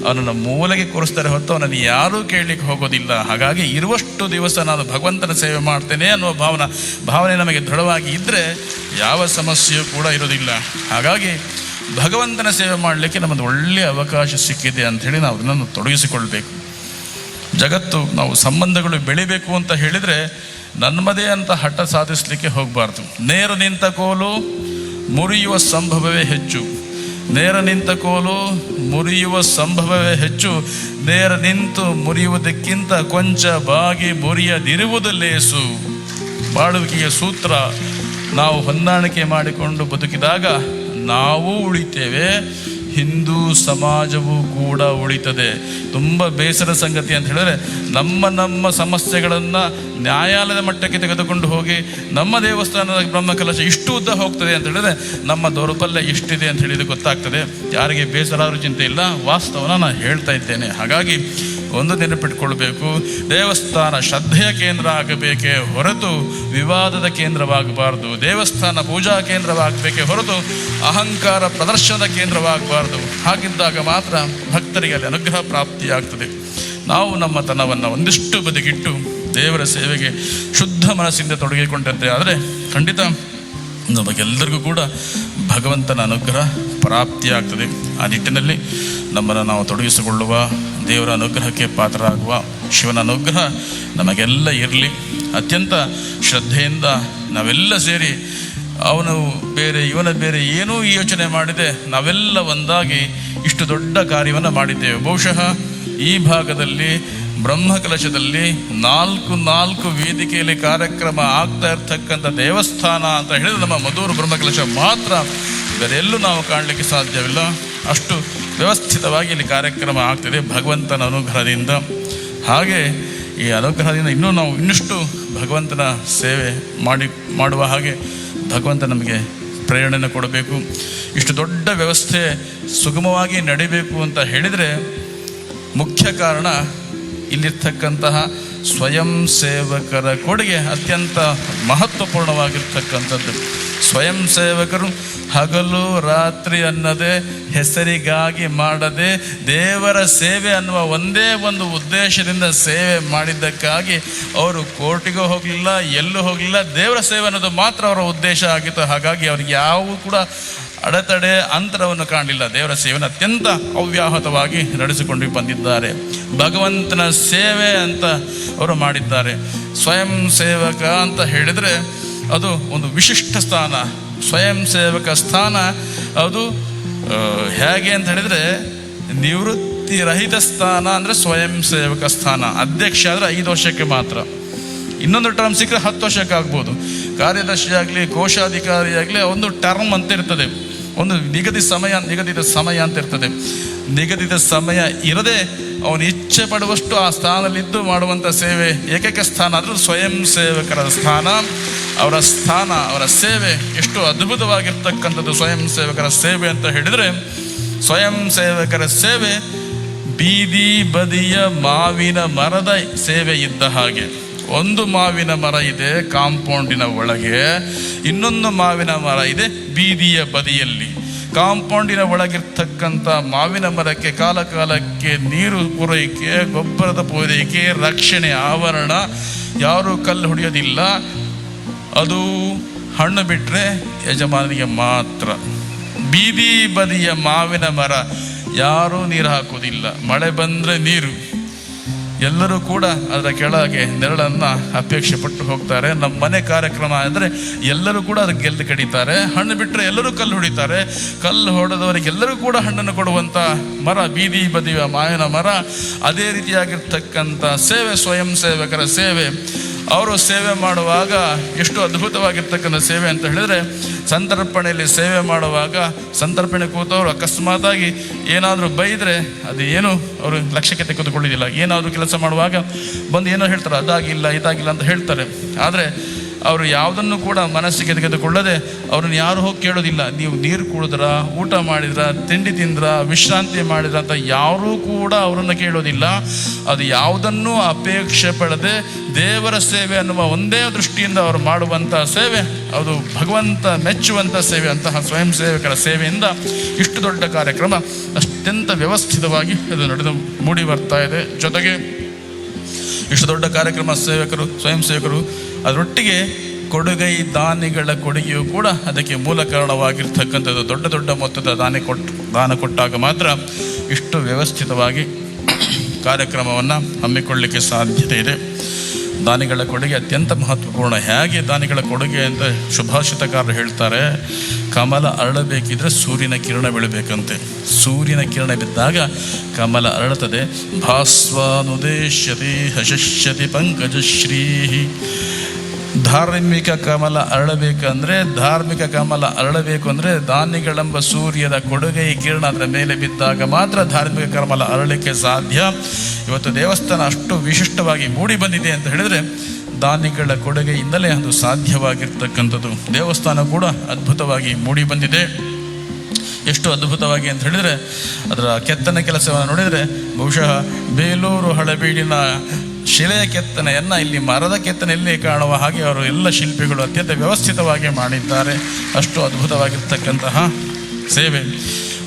ಅವನನ್ನು ಮೂಲೆಗೆ ಕೂರಿಸ್ತಾರೆ ಹೊತ್ತು ಅವನನ್ನು ಯಾರೂ ಕೇಳಲಿಕ್ಕೆ ಹೋಗೋದಿಲ್ಲ. ಹಾಗಾಗಿ ಇರುವಷ್ಟು ದಿವಸ ನಾನು ಭಗವಂತನ ಸೇವೆ ಮಾಡ್ತೇನೆ ಅನ್ನುವ ಭಾವನೆ ನಮಗೆ ದೃಢವಾಗಿ ಇದ್ದರೆ ಯಾವ ಸಮಸ್ಯೆಯೂ ಕೂಡ ಇರೋದಿಲ್ಲ. ಹಾಗಾಗಿ ಭಗವಂತನ ಸೇವೆ ಮಾಡಲಿಕ್ಕೆ ನಮ್ಮದು ಒಳ್ಳೆಯ ಅವಕಾಶ ಸಿಕ್ಕಿದೆ ಅಂಥೇಳಿ ನಾವು ಅದನ್ನು ತೊಡಗಿಸಿಕೊಳ್ಬೇಕು. ಜಗತ್ತು, ನಾವು ಸಂಬಂಧಗಳು ಬೆಳಿಬೇಕು ಅಂತ ಹೇಳಿದರೆ ನಮ್ಮದೇ ಅಂತ ಹಠ ಸಾಧಿಸಲಿಕ್ಕೆ ಹೋಗಬಾರ್ದು. ನೇರ ನಿಂತ ಕೋಲು ಮುರಿಯುವ ಸಂಭವವೇ ಹೆಚ್ಚು. ನೇರ ನಿಂತ ಕೋಲು ಮುರಿಯುವ ಸಂಭವವೇ ಹೆಚ್ಚು. ನೇರ ನಿಂತು ಮುರಿಯುವುದಕ್ಕಿಂತ ಕೊಂಚ ಬಾಗಿ ಮುರಿಯದಿರುವುದು ಲೇಸು. ಬಾಳುವಿಕೆಯ ಸೂತ್ರ ನಾವು ಹೊಂದಾಣಿಕೆ ಮಾಡಿಕೊಂಡು ಬದುಕಿದಾಗ ನಾವು ಉಳಿತೇವೆ, ಹಿಂದೂ ಸಮಾಜವೂ ಕೂಡ ಉಳಿತದೆ. ತುಂಬ ಬೇಸರ ಸಂಗತಿ ಅಂತ ಹೇಳಿದ್ರೆ, ನಮ್ಮ ಸಮಸ್ಯೆಗಳನ್ನು ನ್ಯಾಯಾಲಯದ ಮಟ್ಟಕ್ಕೆ ತೆಗೆದುಕೊಂಡು ಹೋಗಿ ನಮ್ಮ ದೇವಸ್ಥಾನದ ಬ್ರಹ್ಮಕಲಶ ಇಷ್ಟು ಉದ್ದ ಹೋಗ್ತದೆ ಅಂತ ಹೇಳಿದ್ರೆ ನಮ್ಮ ದೌರ್ಬಲ್ಯ ಎಷ್ಟಿದೆ ಅಂತ ಹೇಳಿದ್ರೆ ಗೊತ್ತಾಗ್ತದೆ. ಯಾರಿಗೆ ಬೇಸರ ಆದರೂ ಚಿಂತೆ ಇಲ್ಲ, ವಾಸ್ತವನ ನಾನು ಹೇಳ್ತಾ ಇದ್ದೇನೆ. ಹಾಗಾಗಿ ಒಂದು ನೆನಪಿಟ್ಕೊಳ್ಬೇಕು, ದೇವಸ್ಥಾನ ಶ್ರದ್ಧೆಯ ಕೇಂದ್ರ ಆಗಬೇಕೇ ಹೊರತು ವಿವಾದದ ಕೇಂದ್ರವಾಗಬಾರ್ದು. ದೇವಸ್ಥಾನ ಪೂಜಾ ಕೇಂದ್ರವಾಗಬೇಕೇ ಹೊರತು ಅಹಂಕಾರ ಪ್ರದರ್ಶನದ ಕೇಂದ್ರವಾಗಬಾರ್ದು. ಹಾಗಿದ್ದಾಗ ಮಾತ್ರ ಭಕ್ತರಿಗೆ ಅಲ್ಲಿ ಅನುಗ್ರಹ ಪ್ರಾಪ್ತಿಯಾಗ್ತದೆ. ನಾವು ನಮ್ಮ ತನವನ್ನು ಒಂದಿಷ್ಟು ಬದಿಗಿಟ್ಟು ದೇವರ ಸೇವೆಗೆ ಶುದ್ಧ ಮನಸ್ಸಿಂದ ತೊಡಗಿಕೊಂಡಂತೆ ಆದರೆ ಖಂಡಿತ ನಮಗೆಲ್ಲರಿಗೂ ಕೂಡ ಭಗವಂತನ ಅನುಗ್ರಹ ಪ್ರಾಪ್ತಿಯಾಗ್ತದೆ. ಆ ನಿಟ್ಟಿನಲ್ಲಿ ನಮ್ಮನ್ನು ನಾವು ತೊಡಗಿಸಿಕೊಳ್ಳುವ, ದೇವರ ಅನುಗ್ರಹಕ್ಕೆ ಪಾತ್ರರಾಗುವ, ಶಿವನ ಅನುಗ್ರಹ ನಮಗೆಲ್ಲ ಇರಲಿ. ಅತ್ಯಂತ ಶ್ರದ್ಧೆಯಿಂದ ನಾವೆಲ್ಲ ಸೇರಿ ಅವನು ಬೇರೆ ಇವನ ಬೇರೆ ಏನೂ ಯೋಚನೆ ಮಾಡಿದೆ ನಾವೆಲ್ಲ ಒಂದಾಗಿ ಇಷ್ಟು ದೊಡ್ಡ ಕಾರ್ಯವನ್ನು ಮಾಡಿದ್ದೇವೆ. ಬಹುಶಃ ಈ ಭಾಗದಲ್ಲಿ ಬ್ರಹ್ಮಕಲಶದಲ್ಲಿ ನಾಲ್ಕು ವೇದಿಕೆಯಲ್ಲಿ ಕಾರ್ಯಕ್ರಮ ಆಗ್ತಾ ಇರ್ತಕ್ಕಂಥ ದೇವಸ್ಥಾನ ಅಂತ ಹೇಳಿದ್ರೆ ನಮ್ಮ ಮಧೂರು ಬ್ರಹ್ಮಕಲಶ ಮಾತ್ರ, ಬೇರೆ ಎಲ್ಲೂ ನಾವು ಕಾಣಲಿಕ್ಕೆ ಸಾಧ್ಯವಿಲ್ಲ. ಅಷ್ಟು ವ್ಯವಸ್ಥಿತವಾಗಿ ಇಲ್ಲಿ ಕಾರ್ಯಕ್ರಮ ಆಗ್ತದೆ ಭಗವಂತನ ಅನುಗ್ರಹದಿಂದ. ಹಾಗೆ ಈ ಅನುಗ್ರಹದಿಂದ ನಾವು ಇನ್ನಷ್ಟು ಭಗವಂತನ ಸೇವೆ ಮಾಡುವ ಹಾಗೆ ಭಗವಂತ ನಮಗೆ ಪ್ರೇರಣೆಯನ್ನು ಕೊಡಬೇಕು. ಇಷ್ಟು ದೊಡ್ಡ ವ್ಯವಸ್ಥೆ ಸುಗಮವಾಗಿ ನಡಿಬೇಕು ಅಂತ ಹೇಳಿದರೆ ಮುಖ್ಯ ಕಾರಣ ಇಲ್ಲಿರ್ತಕ್ಕಂತಹ ಸ್ವಯಂ ಸೇವಕರ ಕೊಡುಗೆ ಅತ್ಯಂತ ಮಹತ್ವಪೂರ್ಣವಾಗಿರ್ತಕ್ಕಂಥದ್ದು. ಸ್ವಯಂ ಸೇವಕರು ಹಗಲು ರಾತ್ರಿ ಅನ್ನದೇ ಹೆಸರಿಗಾಗಿ ಮಾಡದೆ ದೇವರ ಸೇವೆ ಅನ್ನುವ ಒಂದೇ ಒಂದು ಉದ್ದೇಶದಿಂದ ಸೇವೆ ಮಾಡಿದ್ದಕ್ಕಾಗಿ ಅವರು ಕೋರ್ಟಿಗೂ ಹೋಗಲಿಲ್ಲ, ಎಲ್ಲೂ ಹೋಗಲಿಲ್ಲ. ದೇವರ ಸೇವೆ ಅನ್ನೋದು ಮಾತ್ರ ಅವರ ಉದ್ದೇಶ ಆಗಿತ್ತು. ಹಾಗಾಗಿ ಅವ್ರಿಗೆ ಯಾವ ಕೂಡ ಅಡೆತಡೆ ಅಂತರವನ್ನು ಕಾಣಲಿಲ್ಲ. ದೇವರ ಸೇವೆಯನ್ನು ಅತ್ಯಂತ ಅವ್ಯಾಹತವಾಗಿ ನಡೆಸಿಕೊಂಡು ಬಂದಿದ್ದಾರೆ. ಭಗವಂತನ ಸೇವೆ ಅಂತ ಅವರು ಮಾಡಿದ್ದಾರೆ. ಸ್ವಯಂ ಸೇವಕ ಅಂತ ಹೇಳಿದರೆ ಅದು ಒಂದು ವಿಶಿಷ್ಟ ಸ್ಥಾನ. ಸ್ವಯಂ ಸೇವಕ ಸ್ಥಾನ ಅದು ಹೇಗೆ ಅಂತ ಹೇಳಿದರೆ ನಿವೃತ್ತಿ ರಹಿತ ಸ್ಥಾನ ಅಂದರೆ ಸ್ವಯಂ ಸೇವಕ ಸ್ಥಾನ. ಅಧ್ಯಕ್ಷ ಆದರೆ 5 ವರ್ಷಕ್ಕೆ ಮಾತ್ರ. ಇನ್ನೊಂದು ಟರ್ಮ್ ಸಿಕ್ಕರೆ 10 ವರ್ಷಕ್ಕೆ ಆಗ್ಬೋದು. ಕಾರ್ಯದರ್ಶಿ ಆಗಲಿ ಕೋಶಾಧಿಕಾರಿ ಆಗಲಿ ಒಂದು ಟರ್ಮ್ ಅಂತ ಇರ್ತದೆ, ಒಂದು ನಿಗದಿತ ಸಮಯ ಅಂತ ಇರ್ತದೆ. ನಿಗದಿತ ಸಮಯ ಇರದೆ ಅವನು ಇಚ್ಛೆ ಪಡುವಷ್ಟು ಆ ಸ್ಥಾನದಲ್ಲಿದ್ದು ಮಾಡುವಂಥ ಸೇವೆ ಏಕೈಕ ಸ್ಥಾನ ಅಂದರೆ ಸ್ವಯಂ ಸೇವಕರ ಸ್ಥಾನ. ಅವರ ಸೇವೆ ಎಷ್ಟು ಅದ್ಭುತವಾಗಿರ್ತಕ್ಕಂಥದ್ದು. ಸ್ವಯಂ ಸೇವಕರ ಸೇವೆ ಅಂತ ಹೇಳಿದರೆ, ಸ್ವಯಂ ಸೇವಕರ ಸೇವೆ ಬೀದಿ ಬದಿಯ ಮಾವಿನ ಮರದ ಸೇವೆ ಇದ್ದ ಹಾಗೆ. ಒಂದು ಮಾವಿನ ಮರ ಇದೆ ಕಾಂಪೌಂಡಿನ ಒಳಗೆ, ಇನ್ನೊಂದು ಮಾವಿನ ಮರ ಇದೆ ಬೀದಿಯ ಬದಿಯಲ್ಲಿ. ಕಾಂಪೌಂಡಿನ ಒಳಗಿರ್ತಕ್ಕಂಥ ಮಾವಿನ ಮರಕ್ಕೆ ಕಾಲಕ್ಕೆ ನೀರು ಪೂರೈಕೆ, ಗೊಬ್ಬರದ ಪೂರೈಕೆ, ರಕ್ಷಣೆ, ಆವರಣ, ಯಾರೂ ಕಲ್ಲು ಹೊಡೆಯೋದಿಲ್ಲ. ಅದು ಹಣ್ಣು ಬಿಟ್ಟರೆ ಯಜಮಾನಿಗೆ ಮಾತ್ರ. ಬೀದಿ ಬದಿಯ ಮಾವಿನ ಮರ ಯಾರೂ ನೀರು ಹಾಕೋದಿಲ್ಲ. ಮಳೆ ಬಂದರೆ ನೀರು, ಎಲ್ಲರೂ ಕೂಡ ಅದರ ಕೆಳಗೆ ನೆರಳನ್ನು ಅಪೇಕ್ಷೆ ಪಟ್ಟು ಹೋಗ್ತಾರೆ. ನಮ್ಮ ಮನೆ ಕಾರ್ಯಕ್ರಮ ಅಂದರೆ ಎಲ್ಲರೂ ಕೂಡ ಅದಕ್ಕೆ ಗೆಲ್ಲು ಕಡಿತಾರೆ. ಹಣ್ಣು ಬಿಟ್ಟರೆ ಎಲ್ಲರೂ ಕಲ್ಲು ಹೊಡಿತಾರೆ. ಕಲ್ಲು ಹೊಡೆದವರಿಗೆಲ್ಲರೂ ಕೂಡ ಹಣ್ಣನ್ನು ಕೊಡುವಂಥ ಮರ ಬೀದಿ ಬದಿಯ ಮಾವಿನ ಮರ. ಅದೇ ರೀತಿಯಾಗಿರ್ತಕ್ಕಂಥ ಸೇವೆ ಸ್ವಯಂ ಸೇವಕರ ಸೇವೆ. ಅವರು ಸೇವೆ ಮಾಡುವಾಗ ಎಷ್ಟು ಅದ್ಭುತವಾಗಿರ್ತಕ್ಕಂಥ ಸೇವೆ ಅಂತ ಹೇಳಿದರೆ, ಸಂತರ್ಪಣೆಯಲ್ಲಿ ಸೇವೆ ಮಾಡುವಾಗ ಸಂತರ್ಪಣೆ ಕೂತವರು ಅಕಸ್ಮಾತಾಗಿ ಏನಾದರೂ ಬೈದರೆ ಅದು ಏನು ಅವರು ಲಕ್ಷ್ಯಕ್ಕೆ ತೆಗೆದುಕೊಳ್ಳೋದಿಲ್ಲ. ಏನಾದರೂ ಕೆಲಸ ಮಾಡುವಾಗ ಬಂದು ಏನೋ ಹೇಳ್ತಾರೆ, ಅದಾಗಿಲ್ಲ ಇದಾಗಿಲ್ಲ ಅಂತ ಹೇಳ್ತಾರೆ. ಆದರೆ ಅವರು ಯಾವುದನ್ನು ಕೂಡ ಮನಸ್ಸಿಗೆ ತೆಗೆದುಕೊಳ್ಳದೆ ಅವ್ರನ್ನ ಯಾರು ಹೋಗಿ ಕೇಳೋದಿಲ್ಲ. ನೀವು ನೀರು ಕುಡಿದ್ರ, ಊಟ ಮಾಡಿದ್ರ, ತಿಂಡಿ ತಿಂದ್ರ, ವಿಶ್ರಾಂತಿ ಮಾಡಿದ್ರ ಅಂತ ಯಾರೂ ಕೂಡ ಅವರನ್ನು ಕೇಳೋದಿಲ್ಲ. ಅದು ಯಾವುದನ್ನೂ ಅಪೇಕ್ಷೆ ಪಡದೆ ದೇವರ ಸೇವೆ ಅನ್ನುವ ಒಂದೇ ದೃಷ್ಟಿಯಿಂದ ಅವರು ಮಾಡುವಂಥ ಸೇವೆ ಅದು ಭಗವಂತ ಮೆಚ್ಚುವಂಥ ಸೇವೆ. ಅಂತಹ ಸ್ವಯಂ ಸೇವಕರ ಸೇವೆಯಿಂದ ಇಷ್ಟು ದೊಡ್ಡ ಕಾರ್ಯಕ್ರಮ ಅತ್ಯಂತ ವ್ಯವಸ್ಥಿತವಾಗಿ ಅದು ನಡೆದು ಮೂಡಿ ಬರ್ತಾ ಇದೆ. ಜೊತೆಗೆ ಇಷ್ಟು ದೊಡ್ಡ ಕಾರ್ಯಕ್ರಮ ಸ್ವಯಂ ಸೇವಕರು ಅದರೊಟ್ಟಿಗೆ ಕೊಡುಗೈ ದಾನಿಗಳ ಕೊಡುಗೆಯೂ ಕೂಡ ಅದಕ್ಕೆ ಮೂಲ ಕಾರಣವಾಗಿರ್ತಕ್ಕಂಥದ್ದು. ದೊಡ್ಡ ಮೊತ್ತದ ದಾನ ಕೊಟ್ಟಾಗ ಮಾತ್ರ ಇಷ್ಟು ವ್ಯವಸ್ಥಿತವಾಗಿ ಕಾರ್ಯಕ್ರಮವನ್ನು ಹಮ್ಮಿಕೊಳ್ಳಲಿಕ್ಕೆ ಸಾಧ್ಯತೆ ಇದೆ. ದಾನಿಗಳ ಕೊಡುಗೆ ಅತ್ಯಂತ ಮಹತ್ವಪೂರ್ಣ. ಹೇಗೆ ದಾನಿಗಳ ಕೊಡುಗೆ ಅಂತ ಸುಭಾಷಿತಕಾರರು ಹೇಳ್ತಾರೆ, ಕಮಲ ಅರಳಬೇಕಿದ್ರೆ ಸೂರ್ಯನ ಕಿರಣ ಬೀಳಬೇಕಂತೆ. ಸೂರ್ಯನ ಕಿರಣ ಬಿದ್ದಾಗ ಕಮಲ ಅರಳುತ್ತದೆ. ಭಾಸ್ವಾನುದೇಶ್ಯತೆ ಹಶಶ್ಯತಿ ಪಂಕಜಶ್ರೀ. ಧಾರ್ಮಿಕ ಕಮಲ ಅರಳಬೇಕಂದ್ರೆ ದಾನಿಗಳೆಂಬ ಸೂರ್ಯದ ಕೊಡುಗೆ ಕಿರಣ ಅದರ ಮೇಲೆ ಬಿದ್ದಾಗ ಮಾತ್ರ ಧಾರ್ಮಿಕ ಕಮಲ ಅರಳಲಿಕ್ಕೆ ಸಾಧ್ಯ. ಇವತ್ತು ದೇವಸ್ಥಾನ ಅಷ್ಟು ವಿಶಿಷ್ಟವಾಗಿ ಮೂಡಿ ಬಂದಿದೆ ಅಂತ ಹೇಳಿದರೆ ದಾನಿಗಳ ಕೊಡುಗೆಯಿಂದಲೇ ಅದು ಸಾಧ್ಯವಾಗಿರ್ತಕ್ಕಂಥದ್ದು. ದೇವಸ್ಥಾನ ಕೂಡ ಅದ್ಭುತವಾಗಿ ಮೂಡಿ ಬಂದಿದೆ. ಎಷ್ಟು ಅದ್ಭುತವಾಗಿ ಅಂತ ಹೇಳಿದರೆ ಅದರ ಕೆತ್ತನೆ ಕೆಲಸವನ್ನು ನೋಡಿದರೆ ಬಹುಶಃ ಬೇಲೂರು ಹಳೆಬೀಡಿನ ಶಿಲೆಯ ಕೆತ್ತನೆಯನ್ನು ಇಲ್ಲಿ ಮರದ ಕೆತ್ತನೆಯಲ್ಲಿ ಕಾಣುವ ಹಾಗೆ ಅವರು ಎಲ್ಲ ಶಿಲ್ಪಿಗಳು ಅತ್ಯಂತ ವ್ಯವಸ್ಥಿತವಾಗಿ ಮಾಡಿದ್ದಾರೆ. ಅಷ್ಟು ಅದ್ಭುತವಾಗಿರ್ತಕ್ಕಂತಹ ಸೇವೆ.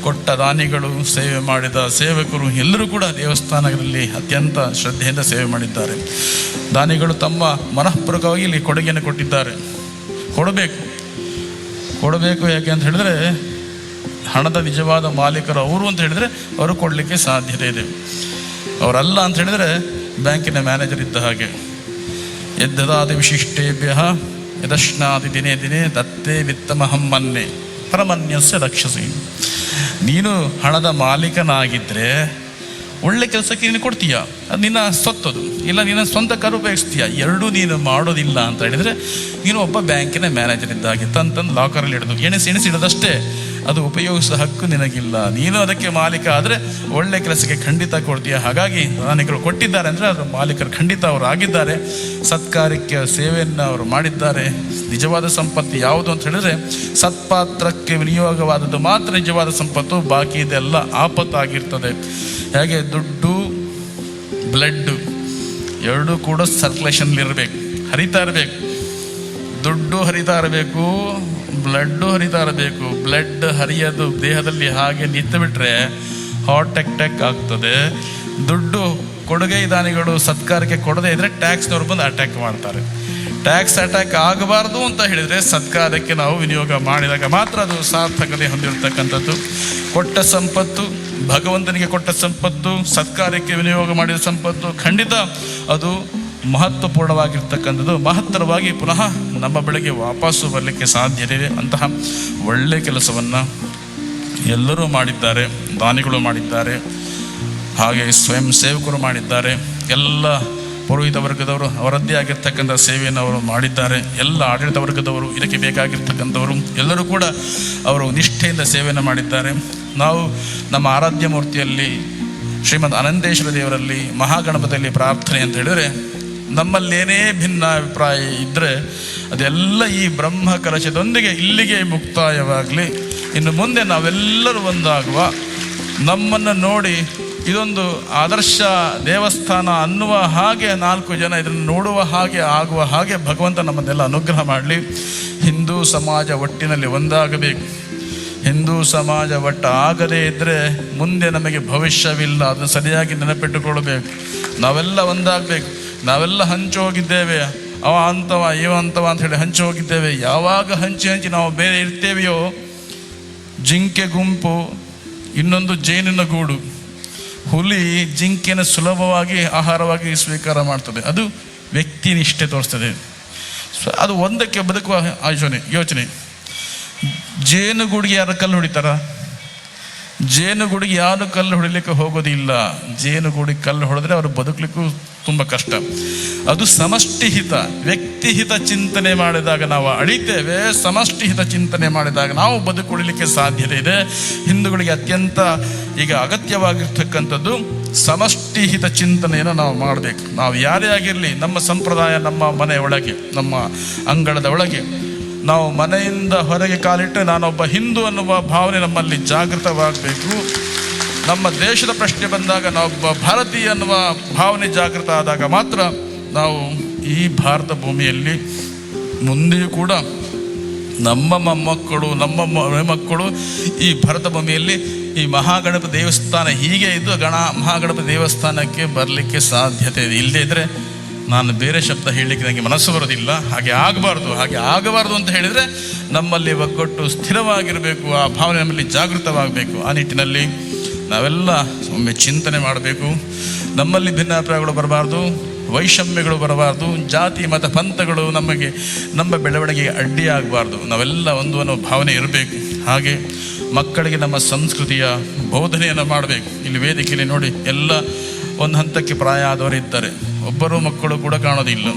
ಕೊಟ್ಟ ದಾನಿಗಳು, ಸೇವೆ ಮಾಡಿದ ಸೇವಕರು ಎಲ್ಲರೂ ಕೂಡ ದೇವಸ್ಥಾನಗಳಲ್ಲಿ ಅತ್ಯಂತ ಶ್ರದ್ಧೆಯಿಂದ ಸೇವೆ ಮಾಡಿದ್ದಾರೆ. ದಾನಿಗಳು ತಮ್ಮ ಮನಃಪೂರ್ವಕವಾಗಿ ಇಲ್ಲಿ ಕೊಡುಗೆಯನ್ನು ಕೊಟ್ಟಿದ್ದಾರೆ. ಕೊಡಬೇಕು ಯಾಕೆ ಅಂತ ಹೇಳಿದ್ರೆ ಹಣದ ನಿಜವಾದ ಮಾಲೀಕರು ಅವರು ಅಂತ ಹೇಳಿದರೆ ಅವರು ಕೊಡಲಿಕ್ಕೆ ಸಾಧ್ಯತೆ ಇದೆ. ಅವರಲ್ಲ ಅಂತ ಹೇಳಿದರೆ ಬ್ಯಾಂಕಿನ ಮ್ಯಾನೇಜರ್ ಇದ್ದ ಹಾಗೆ. ಯದ್ದದಾದಿ ವಿಶಿಷ್ಟೇಭ್ಯ ಯದಶ್ನಾದಿ ದಿನೇ ದಿನೇ ದತ್ತೇ ವಿತ್ತಮಹಂ ಮನ್ನೆ ಪರಮನ್ಯಸ್ಯ ರಕ್ಷಸಿ. ನೀನು ಹಣದ ಮಾಲೀಕನಾಗಿದ್ದರೆ ಒಳ್ಳೆ ಕೆಲಸಕ್ಕೆ ನೀನು ಕೊಡ್ತೀಯ, ಅದು ನಿನ್ನ ಸ್ವತ್ತದು, ಇಲ್ಲ ನಿನ್ನ ಸ್ವಂತ ಕಾರು ಉಪಯೋಗಿಸ್ತೀಯ. ಎರಡೂ ನೀನು ಮಾಡೋದಿಲ್ಲ ಅಂತ ಹೇಳಿದರೆ ನೀನು ಒಬ್ಬ ಬ್ಯಾಂಕಿನ ಮ್ಯಾನೇಜರ್ ಇದ್ದಾಗೆ ತಂದು ಲಾಕರಲ್ಲಿ ಹಿಡಿದು ಎಣಿಸಿಡದಷ್ಟೇ ಅದು ಉಪಯೋಗಿಸೋ ಹಕ್ಕು ನಿನಗಿಲ್ಲ. ನೀನು ಅದಕ್ಕೆ ಮಾಲೀಕ ಆದರೆ ಒಳ್ಳೆ ಕೆಲಸಕ್ಕೆ ಖಂಡಿತ ಕೊಡ್ತೀಯ. ಹಾಗಾಗಿ ದಾನಿಗಳು ಕೊಟ್ಟಿದ್ದಾರೆ ಅಂದರೆ ಅದರ ಮಾಲೀಕರು ಖಂಡಿತ ಅವರು ಆಗಿದ್ದಾರೆ. ಸತ್ಕಾರ್ಯಕ್ಕೆ ಸೇವೆಯನ್ನು ಅವರು ಮಾಡಿದ್ದಾರೆ. ನಿಜವಾದ ಸಂಪತ್ತು ಯಾವುದು ಅಂತ ಹೇಳಿದರೆ ಸತ್ಪಾತ್ರಕ್ಕೆ ವಿನಿಯೋಗವಾದದ್ದು ಮಾತ್ರ ನಿಜವಾದ ಸಂಪತ್ತು, ಬಾಕಿ ಇದೆಲ್ಲ ಆಪತ್ತಾಗಿರ್ತದೆ. ಹೇಗೆ ದುಡ್ಡು ಬ್ಲಡ್ಡು ಎರಡೂ ಕೂಡ ಸರ್ಕ್ಯುಲೇಷನ್ಲಿರಬೇಕು, ಹರಿತಾ ಇರಬೇಕು. ದುಡ್ಡು ಹರಿತಾ ಇರಬೇಕು, ಬ್ಲಡ್ಡು ಹರಿತಾ ಇರಬೇಕು. ಬ್ಲಡ್ ಹರಿಯೋದು ದೇಹದಲ್ಲಿ ಹಾಗೆ ನಿಂತು ಬಿಟ್ಟರೆ ಹಾರ್ಟ್ ಅಟ್ಯಾಕ್ ಆಗ್ತದೆ. ದುಡ್ಡು ಕೊಡುಗೆ ದಾನಿಗಳು ಸತ್ಕಾರಕ್ಕೆ ಕೊಡದೇ ಇದ್ದರೆ ಟ್ಯಾಕ್ಸ್ನವ್ರು ಬಂದು ಅಟ್ಯಾಕ್ ಮಾಡ್ತಾರೆ. ಟ್ಯಾಕ್ಸ್ ಅಟ್ಯಾಕ್ ಆಗಬಾರ್ದು ಅಂತ ಹೇಳಿದರೆ ಸತ್ಕಾರಕ್ಕೆ ನಾವು ವಿನಿಯೋಗ ಮಾಡಿದಾಗ ಮಾತ್ರ ಅದು ಸಾರ್ಥಕತೆ ಹೊಂದಿರತಕ್ಕಂಥದ್ದು. ಕೊಟ್ಟ ಸಂಪತ್ತು, ಭಗವಂತನಿಗೆ ಕೊಟ್ಟ ಸಂಪತ್ತು, ಸತ್ಕಾರ್ಯಕ್ಕೆ ವಿನಿಯೋಗ ಮಾಡಿದ ಸಂಪತ್ತು ಖಂಡಿತ ಅದು ಮಹತ್ವಪೂರ್ಣವಾಗಿರ್ತಕ್ಕಂಥದ್ದು. ಮಹತ್ತರವಾಗಿ ಪುನಃ ನಮ್ಮ ಬೆಳಗ್ಗೆ ವಾಪಸ್ಸು ಬರಲಿಕ್ಕೆ ಸಾಧ್ಯತೆ ಇದೆ. ಅಂತಹ ಒಳ್ಳೆ ಕೆಲಸವನ್ನು ಎಲ್ಲರೂ ಮಾಡಿದ್ದಾರೆ. ದಾನಿಗಳು ಮಾಡಿದ್ದಾರೆ, ಹಾಗೆ ಸ್ವಯಂ ಸೇವಕರು ಮಾಡಿದ್ದಾರೆ. ಎಲ್ಲ ಪುರೋಹಿತ ವರ್ಗದವರು ಅವರದ್ದೇ ಆಗಿರ್ತಕ್ಕಂಥ ಸೇವೆಯನ್ನು ಅವರು ಮಾಡಿದ್ದಾರೆ. ಎಲ್ಲ ಆಡಳಿತ ವರ್ಗದವರು, ಇದಕ್ಕೆ ಬೇಕಾಗಿರ್ತಕ್ಕಂಥವರು ಎಲ್ಲರೂ ಕೂಡ ಅವರು ನಿಷ್ಠೆಯಿಂದ ಸೇವೆಯನ್ನು ಮಾಡಿದ್ದಾರೆ. ನಾವು ನಮ್ಮ ಆರಾಧ್ಯ ಮೂರ್ತಿಯಲ್ಲಿ ಶ್ರೀಮದ್ ಅನಂತೇಶ್ವರ ದೇವರಲ್ಲಿ ಮಹಾಗಣಪತಿಯಲ್ಲಿ ಪ್ರಾರ್ಥನೆ ಅಂತ ಹೇಳಿದರೆ ನಮ್ಮಲ್ಲೇನೇ ಭಿನ್ನ ಅಭಿಪ್ರಾಯ ಇದ್ದರೆ ಅದೆಲ್ಲ ಈ ಬ್ರಹ್ಮ ಕಲಶದೊಂದಿಗೆ ಇಲ್ಲಿಗೆ ಮುಕ್ತಾಯವಾಗಲಿ. ಇನ್ನು ಮುಂದೆ ನಾವೆಲ್ಲರೂ ಒಂದಾಗುವ, ನಮ್ಮನ್ನು ನೋಡಿ ಇದೊಂದು ಆದರ್ಶ ದೇವಸ್ಥಾನ ಅನ್ನುವ ಹಾಗೆ 4 ಜನ ಇದನ್ನು ನೋಡುವ ಹಾಗೆ ಆಗುವ ಹಾಗೆ ಭಗವಂತ ನಮ್ಮನ್ನೆಲ್ಲ ಅನುಗ್ರಹ ಮಾಡಲಿ. ಹಿಂದೂ ಸಮಾಜ ಒಟ್ಟಿನಲ್ಲಿ ಒಂದಾಗಬೇಕು. ಹಿಂದೂ ಸಮಾಜ ಒಟ್ಟು ಆಗದೇ ಇದ್ದರೆ ಮುಂದೆ ನಮಗೆ ಭವಿಷ್ಯವಿಲ್ಲ. ಅದನ್ನು ಸರಿಯಾಗಿ ನೆನಪಿಟ್ಟುಕೊಳ್ಬೇಕು. ನಾವೆಲ್ಲ ಒಂದಾಗಬೇಕು. ನಾವೆಲ್ಲ ಹಂಚಿ ಹೋಗಿದ್ದೇವೆ, ಅವ ಅಂತವ ಇವ ಅಂತವ ಅಂತ ಹೇಳಿ ಹಂಚಿ ಹೋಗಿದ್ದೇವೆ. ಯಾವಾಗ ಹಂಚಿ ನಾವು ಬೇರೆ ಇರ್ತೇವೆಯೋ, ಜಿಂಕೆ ಗುಂಪು ಇನ್ನೊಂದು ಜೇನಿನ ಗೂಡು, ಹುಲಿ ಜಿಂಕೆನ ಸುಲಭವಾಗಿ ಆಹಾರವಾಗಿ ಸ್ವೀಕಾರ ಮಾಡ್ತದೆ. ಅದು ವ್ಯಕ್ತಿ ನಿಷ್ಠೆ ತೋರಿಸ್ತದೆ. ಅದು ಒಂದಕ್ಕೆ ಬದುಕುವ ಯೋಚನೆ. ಜೇನುಗೂಡಿಗೆ ಯಾರು ಕಲ್ಲು ಹೊಡಿತಾರ? ಜೇನುಗೂಡಿಗೆ ಯಾರು ಕಲ್ಲು ಹೊಡಿಲಿಕ್ಕೆ ಹೋಗೋದಿಲ್ಲ. ಜೇನುಗೂಡಿಗೆ ಕಲ್ಲು ಹೊಡೆದ್ರೆ ಅವರು ಬದುಕಲಿಕ್ಕೂ ತುಂಬ ಕಷ್ಟ. ಅದು ಸಮಷ್ಟಿ ಹಿತ, ವ್ಯಕ್ತಿ ಹಿತ ಚಿಂತನೆ ಮಾಡಿದಾಗ ನಾವು ಅಳಿತೇವೆ. ಸಮಷ್ಟಿ ಹಿತ ಚಿಂತನೆ ಮಾಡಿದಾಗ ನಾವು ಬದುಕುಳಿಲಿಕ್ಕೆ ಸಾಧ್ಯತೆ ಇದೆ. ಹಿಂದೂಗಳಿಗೆ ಅತ್ಯಂತ ಈಗ ಅಗತ್ಯವಾಗಿರ್ತಕ್ಕಂಥದ್ದು ಸಮಷ್ಟಿ ಹಿತ ಚಿಂತನೆಯನ್ನು ನಾವು ಮಾಡಬೇಕು. ನಾವು ಯಾರೇ ಆಗಿರಲಿ, ನಮ್ಮ ಸಂಪ್ರದಾಯ ನಮ್ಮ ಮನೆಯ ಒಳಗೆ, ನಮ್ಮ ಅಂಗಳದ ಒಳಗೆ, ನಾವು ಮನೆಯಿಂದ ಹೊರಗೆ ಕಾಲಿಟ್ಟರೆ ನಾನೊಬ್ಬ ಹಿಂದೂ ಅನ್ನುವ ಭಾವನೆ ನಮ್ಮಲ್ಲಿ ಜಾಗೃತವಾಗಬೇಕು. ನಮ್ಮ ದೇಶದ ಪ್ರಶ್ನೆ ಬಂದಾಗ ನಾವೊಬ್ಬ ಭಾರತೀಯ ಅನ್ನುವ ಭಾವನೆ ಜಾಗೃತ ಆದಾಗ ಮಾತ್ರ ನಾವು ಈ ಭಾರತ ಭೂಮಿಯಲ್ಲಿ ಮುಂದೆಯೂ ಕೂಡ ನಮ್ಮ ಮೊಮ್ಮಕ್ಕಳು, ನಮ್ಮ ಮಕ್ಕಳು ಈ ಭಾರತ ಭೂಮಿಯಲ್ಲಿ ಈ ಮಹಾಗಣಪತಿ ದೇವಸ್ಥಾನ ಹೀಗೆ ಇದ್ದು ಮಹಾಗಣಪತಿ ದೇವಸ್ಥಾನಕ್ಕೆ ಬರಲಿಕ್ಕೆ ಸಾಧ್ಯತೆ ಇದೆ. ಇಲ್ಲದೇ ಇದ್ದರೆ ನಾನು ಬೇರೆ ಶಬ್ದ ಹೇಳಲಿಕ್ಕೆ ನನಗೆ ಮನಸ್ಸು ಬರೋದಿಲ್ಲ. ಹಾಗೆ ಆಗಬಾರ್ದು ಅಂತ ಹೇಳಿದರೆ ನಮ್ಮಲ್ಲಿ ಒಗ್ಗಟ್ಟು ಸ್ಥಿರವಾಗಿರಬೇಕು. ಆ ಭಾವನೆ ನಮ್ಮಲ್ಲಿ ಜಾಗೃತವಾಗಬೇಕು. ಆ ನಿಟ್ಟಿನಲ್ಲಿ ನಾವೆಲ್ಲ ಒಮ್ಮೆ ಚಿಂತನೆ ಮಾಡಬೇಕು. ನಮ್ಮಲ್ಲಿ ಭಿನ್ನಾಭಿಪ್ರಾಯಗಳು ಬರಬಾರ್ದು, ವೈಷಮ್ಯಗಳು ಬರಬಾರ್ದು, ಜಾತಿ ಮತ ಪಂಥಗಳು ನಮ್ಮ ಬೆಳವಣಿಗೆಗೆ ಅಡ್ಡಿಯಾಗಬಾರ್ದು. ನಾವೆಲ್ಲ ಒಂದು ಅನ್ನೋ ಭಾವನೆ ಇರಬೇಕು. ಹಾಗೆ ಮಕ್ಕಳಿಗೆ ನಮ್ಮ ಸಂಸ್ಕೃತಿಯ ಬೋಧನೆಯನ್ನು ಮಾಡಬೇಕು. ಇಲ್ಲಿ ವೇದಿಕೆಯಲ್ಲಿ ನೋಡಿ, ಎಲ್ಲ ಒಂದು ಹಂತಕ್ಕೆ ಪ್ರಾಯ ಆದವರು ಇದ್ದಾರೆ. ಒಬ್ಬರು ಮಕ್ಕಳು ಕೂಡ ಕಾಣೋದಿಲ್ಲ.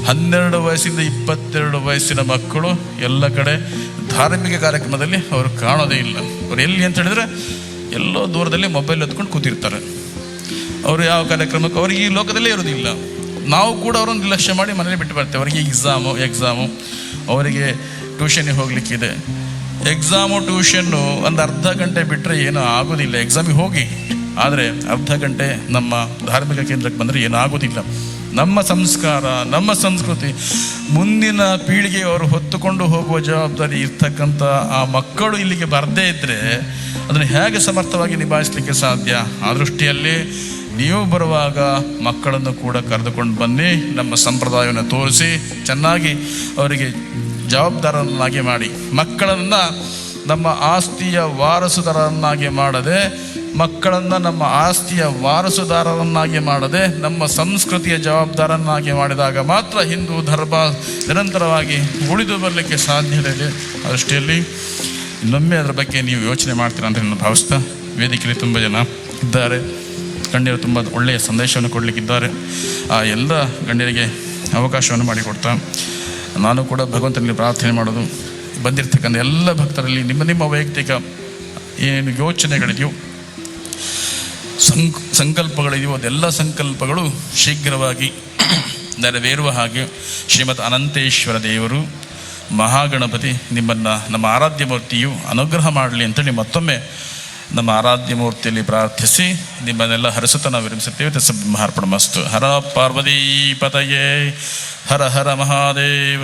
12 ವಯಸ್ಸಿಂದ 22 ವಯಸ್ಸಿನ ಮಕ್ಕಳು ಎಲ್ಲ ಕಡೆ ಧಾರ್ಮಿಕ ಕಾರ್ಯಕ್ರಮದಲ್ಲಿ ಅವರು ಕಾಣೋದೇ ಇಲ್ಲ. ಅವ್ರು ಎಲ್ಲಿ ಅಂತ ಹೇಳಿದ್ರೆ ಎಲ್ಲೋ ದೂರದಲ್ಲಿ ಮೊಬೈಲ್ ಎತ್ಕೊಂಡು ಕೂತಿರ್ತಾರೆ. ಅವರು ಯಾವ ಕಾರ್ಯಕ್ರಮಕ್ಕೆ ಅವ್ರಿಗೆ ಈ ಲೋಕದಲ್ಲೇ ಇರೋದಿಲ್ಲ. ನಾವು ಕೂಡ ಅವರನ್ನು ನಿರ್ಲಕ್ಷ್ಯ ಮಾಡಿ ಮನೇಲಿ ಬಿಟ್ಟು ಬರ್ತೇವೆ. ಅವರಿಗೆ ಎಕ್ಸಾಮು ಅವರಿಗೆ ಟ್ಯೂಷನ್ಗೆ ಹೋಗ್ಲಿಕ್ಕಿದೆ. ಎಕ್ಸಾಮು ಟ್ಯೂಷನ್ನು ಒಂದು ಅರ್ಧ ಗಂಟೆ ಬಿಟ್ಟರೆ ಏನೂ ಆಗೋದಿಲ್ಲ. ಎಕ್ಸಾಮಿಗೆ ಹೋಗಿ, ಆದರೆ ಅರ್ಧ ಗಂಟೆ ನಮ್ಮ ಧಾರ್ಮಿಕ ಕೇಂದ್ರಕ್ಕೆ ಬಂದರೆ ಏನೂ ಆಗೋದಿಲ್ಲ. ನಮ್ಮ ಸಂಸ್ಕಾರ, ನಮ್ಮ ಸಂಸ್ಕೃತಿ ಮುಂದಿನ ಪೀಳಿಗೆ ಅವರು ಹೊತ್ತುಕೊಂಡು ಹೋಗುವ ಜವಾಬ್ದಾರಿ ಇರ್ತಕ್ಕಂಥ ಆ ಮಕ್ಕಳು ಇಲ್ಲಿಗೆ ಬರದೇ ಇದ್ದರೆ ಅದನ್ನು ಹೇಗೆ ಸಮರ್ಥವಾಗಿ ನಿಭಾಯಿಸಲಿಕ್ಕೆ ಸಾಧ್ಯ? ಆ ದೃಷ್ಟಿಯಲ್ಲಿ ನೀವು ಬರುವಾಗ ಮಕ್ಕಳನ್ನು ಕೂಡ ಕರೆದುಕೊಂಡು ಬನ್ನಿ. ನಮ್ಮ ಸಂಪ್ರದಾಯವನ್ನು ತೋರಿಸಿ ಚೆನ್ನಾಗಿ ಅವರಿಗೆ ಜವಾಬ್ದಾರರನ್ನಾಗಿ ಮಾಡಿ, ಮಕ್ಕಳನ್ನು ನಮ್ಮ ಆಸ್ತಿಯ ವಾರಸುದಾರರನ್ನಾಗಿ ಮಾಡದೆ, ಮಕ್ಕಳನ್ನು ನಮ್ಮ ಆಸ್ತಿಯ ವಾರಸುದಾರರನ್ನಾಗಿ ಮಾಡದೆ ನಮ್ಮ ಸಂಸ್ಕೃತಿಯ ಜವಾಬ್ದಾರನ್ನಾಗಿ ಮಾಡಿದಾಗ ಮಾತ್ರ ಹಿಂದೂ ಧರ್ಮ ನಿರಂತರವಾಗಿ ಉಳಿದು ಬರಲಿಕ್ಕೆ ಸಾಧ್ಯತೆ ಇದೆ. ಆ ದೃಷ್ಟಿಯಲ್ಲಿ ಇನ್ನೊಮ್ಮೆ ಅದರ ಬಗ್ಗೆ ನೀವು ಯೋಚನೆ ಮಾಡ್ತೀರಾ ಅಂತ ನಾನು ಭಾವಿಸ್ತಾ, ವೇದಿಕೆಯಲ್ಲಿ ತುಂಬ ಜನ ಇದ್ದಾರೆ, ಗಣ್ಯರು ತುಂಬ ಒಳ್ಳೆಯ ಸಂದೇಶವನ್ನು ಕೊಡಲಿಕ್ಕಿದ್ದಾರೆ. ಆ ಎಲ್ಲ ಗಣ್ಯರಿಗೆ ಅವಕಾಶವನ್ನು ಮಾಡಿಕೊಡ್ತಾ ನಾನು ಕೂಡ ಭಗವಂತನಲ್ಲಿ ಪ್ರಾರ್ಥನೆ ಮಾಡೋದು, ಬಂದಿರತಕ್ಕಂಥ ಎಲ್ಲ ಭಕ್ತರಲ್ಲಿ ನಿಮ್ಮ ವೈಯಕ್ತಿಕ ಏನು ಯೋಚನೆಗಳಿದೆಯೋ, ಸಂಕಲ್ಪಗಳಿದೆಯೋ, ಅದೆಲ್ಲ ಸಂಕಲ್ಪಗಳು ಶೀಘ್ರವಾಗಿ ನೆರವೇರುವ ಹಾಗೆ ಶ್ರೀಮದ್ ಅನಂತೇಶ್ವರ ದೇವರು ಮಹಾಗಣಪತಿ ನಿಮ್ಮನ್ನು, ನಮ್ಮ ಆರಾಧ್ಯ ಮೂರ್ತಿಯು ಅನುಗ್ರಹ ಮಾಡಲಿ ಅಂತೇಳಿ ಮತ್ತೊಮ್ಮೆ ನಮ್ಮ ಆರಾಧ್ಯ ಮೂರ್ತಿಯಲ್ಲಿ ಪ್ರಾರ್ಥಿಸಿ ನಿಮ್ಮನ್ನೆಲ್ಲ ಹರಸುತ್ತಾ ನಾವು ವಿರಮಿಸುತ್ತೇವೆ. ತಸ್ಸಬ್ರಹ್ಮಾರ್ಪಣಮಸ್ತು. ಹರ ಪಾರ್ವತೀ ಪತಯೇ ಹರ ಹರ ಮಹಾದೇವ.